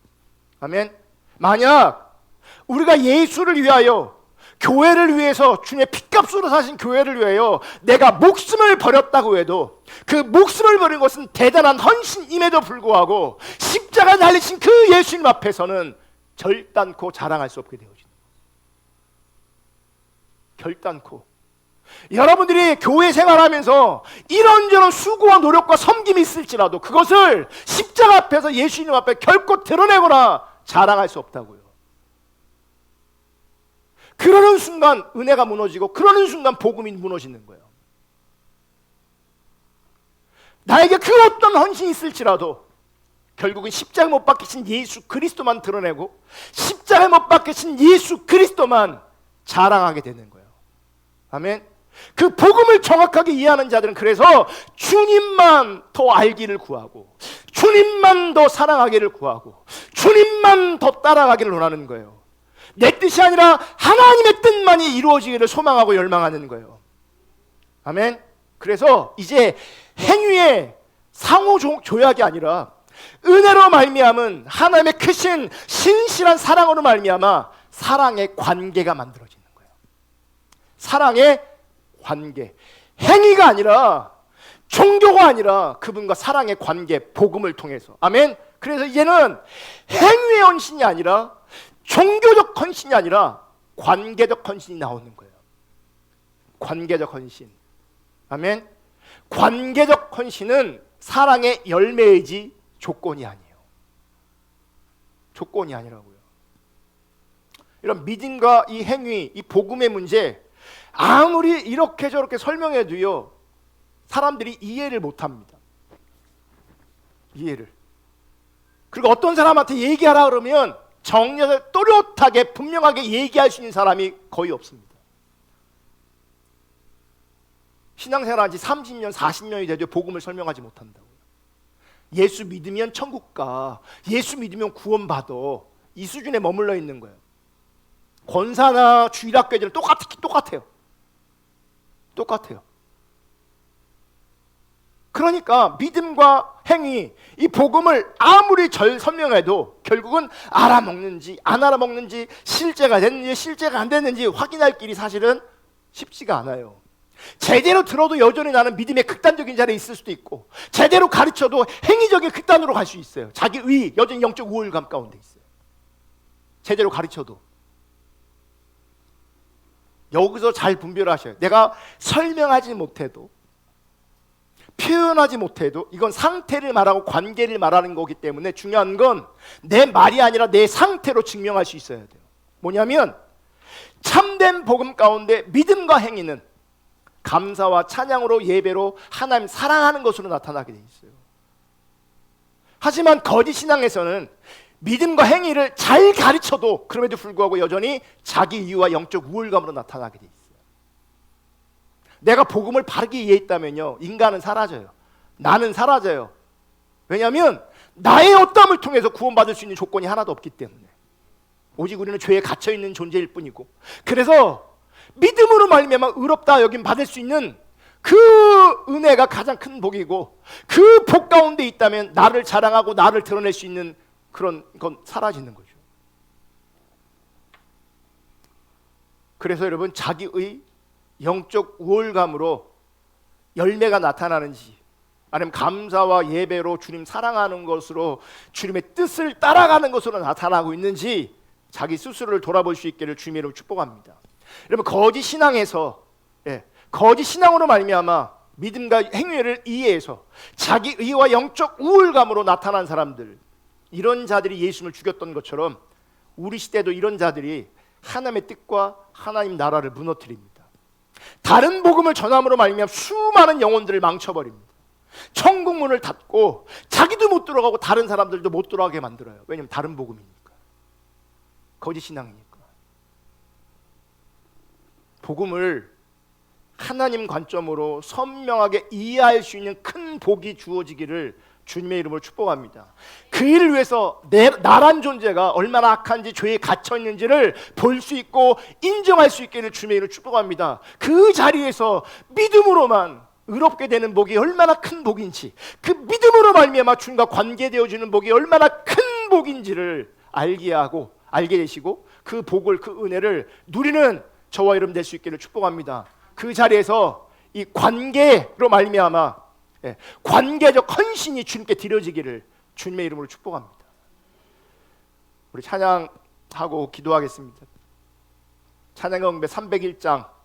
A: 아멘. 만약 우리가 예수를 위하여, 교회를 위해서, 주님의 피값으로 사신 교회를 위하여 내가 목숨을 버렸다고 해도 그 목숨을 버린 것은 대단한 헌신임에도 불구하고 십자가 달리신 그 예수님 앞에서는 결단코 자랑할 수 없게 되어집니다. 결단코. 여러분들이 교회 생활하면서 이런저런 수고와 노력과 섬김이 있을지라도 그것을 십자가 앞에서, 예수님 앞에 결코 드러내거나 자랑할 수 없다고요. 그러는 순간 은혜가 무너지고, 그러는 순간 복음이 무너지는 거예요. 나에게 그 어떤 헌신이 있을지라도 결국은 십자가에 못 박히신 예수 그리스도만 드러내고, 십자가에 못 박히신 예수 그리스도만 자랑하게 되는 거예요. 아멘. 그 복음을 정확하게 이해하는 자들은 그래서 주님만 더 알기를 구하고, 주님만 더 사랑하기를 구하고, 주님만 더 따라가기를 원하는 거예요. 내 뜻이 아니라 하나님의 뜻만이 이루어지기를 소망하고 열망하는 거예요. 아멘. 그래서 이제 행위의 상호 조약이 아니라 은혜로 말미암은 하나님의 크신 신실한 사랑으로 말미암아 사랑의 관계가 만들어지는 거예요. 사랑의 관계. 행위가 아니라, 종교가 아니라 그분과 사랑의 관계, 복음을 통해서. 아멘. 그래서 이제는 행위의 헌신이 아니라, 종교적 헌신이 아니라 관계적 헌신이 나오는 거예요. 관계적 헌신. 아멘. 관계적 헌신은 사랑의 열매이지 조건이 아니에요. 조건이 아니라고요. 이런 믿음과 이 행위, 이 복음의 문제, 아무리 이렇게 저렇게 설명해도요, 사람들이 이해를 못합니다. 이해를. 그리고 어떤 사람한테 얘기하라 그러면 정리해서 또렷하게 분명하게 얘기할 수 있는 사람이 거의 없습니다. 신앙생활한 지 30년, 40년이 돼도 복음을 설명하지 못한다고요. 예수 믿으면 천국 가, 예수 믿으면 구원받아, 이 수준에 머물러 있는 거예요. 권사나 주일학교들은 똑같아요. 똑같아요. 그러니까 믿음과 행위, 이 복음을 아무리 설명해도 결국은 알아먹는지 안 알아먹는지, 실제가 됐는지 실제가 안 됐는지 확인할 길이 사실은 쉽지가 않아요. 제대로 들어도 여전히 나는 믿음의 극단적인 자리에 있을 수도 있고, 제대로 가르쳐도 행위적인 극단으로 갈 수 있어요. 자기 의, 여전히 영적 우월감 가운데 있어요. 제대로 가르쳐도. 여기서 잘 분별하셔요. 내가 설명하지 못해도, 표현하지 못해도 이건 상태를 말하고 관계를 말하는 거기 때문에 중요한 건 내 말이 아니라 내 상태로 증명할 수 있어야 돼요. 뭐냐면 참된 복음 가운데 믿음과 행위는 감사와 찬양으로, 예배로 하나님 사랑하는 것으로 나타나게 돼 있어요. 하지만 거짓 신앙에서는 믿음과 행위를 잘 가르쳐도 그럼에도 불구하고 여전히 자기 이유와 영적 우월감으로 나타나게 돼 있어요. 내가 복음을 바르게 이해했다면요, 인간은 사라져요. 나는 사라져요. 왜냐하면 나의 어떠함을 통해서 구원받을 수 있는 조건이 하나도 없기 때문에. 오직 우리는 죄에 갇혀있는 존재일 뿐이고, 그래서 믿음으로 말미암아 의롭다 여김 받을 수 있는 그 은혜가 가장 큰 복이고, 그 복 가운데 있다면 나를 자랑하고 나를 드러낼 수 있는 그런 건 사라지는 거죠. 그래서 여러분, 자기의 영적 우월감으로 열매가 나타나는지, 아니면 감사와 예배로 주님 사랑하는 것으로 주님의 뜻을 따라가는 것으로 나타나고 있는지 자기 스스로를 돌아볼 수 있기를 주님의 이름으로 축복합니다. 여러분, 거짓 신앙에서, 거짓 신앙으로 말미암아 믿음과 행위를 이해해서 자기 의와 영적 우월감으로 나타난 사람들, 이런 자들이 예수님을 죽였던 것처럼 우리 시대도 이런 자들이 하나님의 뜻과 하나님 나라를 무너뜨립니다. 다른 복음을 전함으로 말미암아 수많은 영혼들을 망쳐버립니다. 천국 문을 닫고 자기도 못 들어가고 다른 사람들도 못 들어가게 만들어요. 왜냐하면 다른 복음이니까, 거짓 신앙이니까. 복음을 하나님 관점으로 선명하게 이해할 수 있는 큰 복이 주어지기를 주님의 이름으로 축복합니다. 그 일을 위해서 나란 존재가 얼마나 악한지 죄에 갇혀 있는지를 볼 수 있고 인정할 수 있기를 주님의 이름으로 축복합니다. 그 자리에서 믿음으로만 의롭게 되는 복이 얼마나 큰 복인지, 그 믿음으로 말미암아 주님과 관계되어지는 복이 얼마나 큰 복인지를 알게 되시고 그 복을, 그 은혜를 누리는 저와 여러분 될 수 있기를 축복합니다. 그 자리에서 이 관계로 말미암아 관계적 헌신이 주님께 드려지기를 주님의 이름으로 축복합니다. 우리 찬양하고 기도하겠습니다. 찬양경배 301장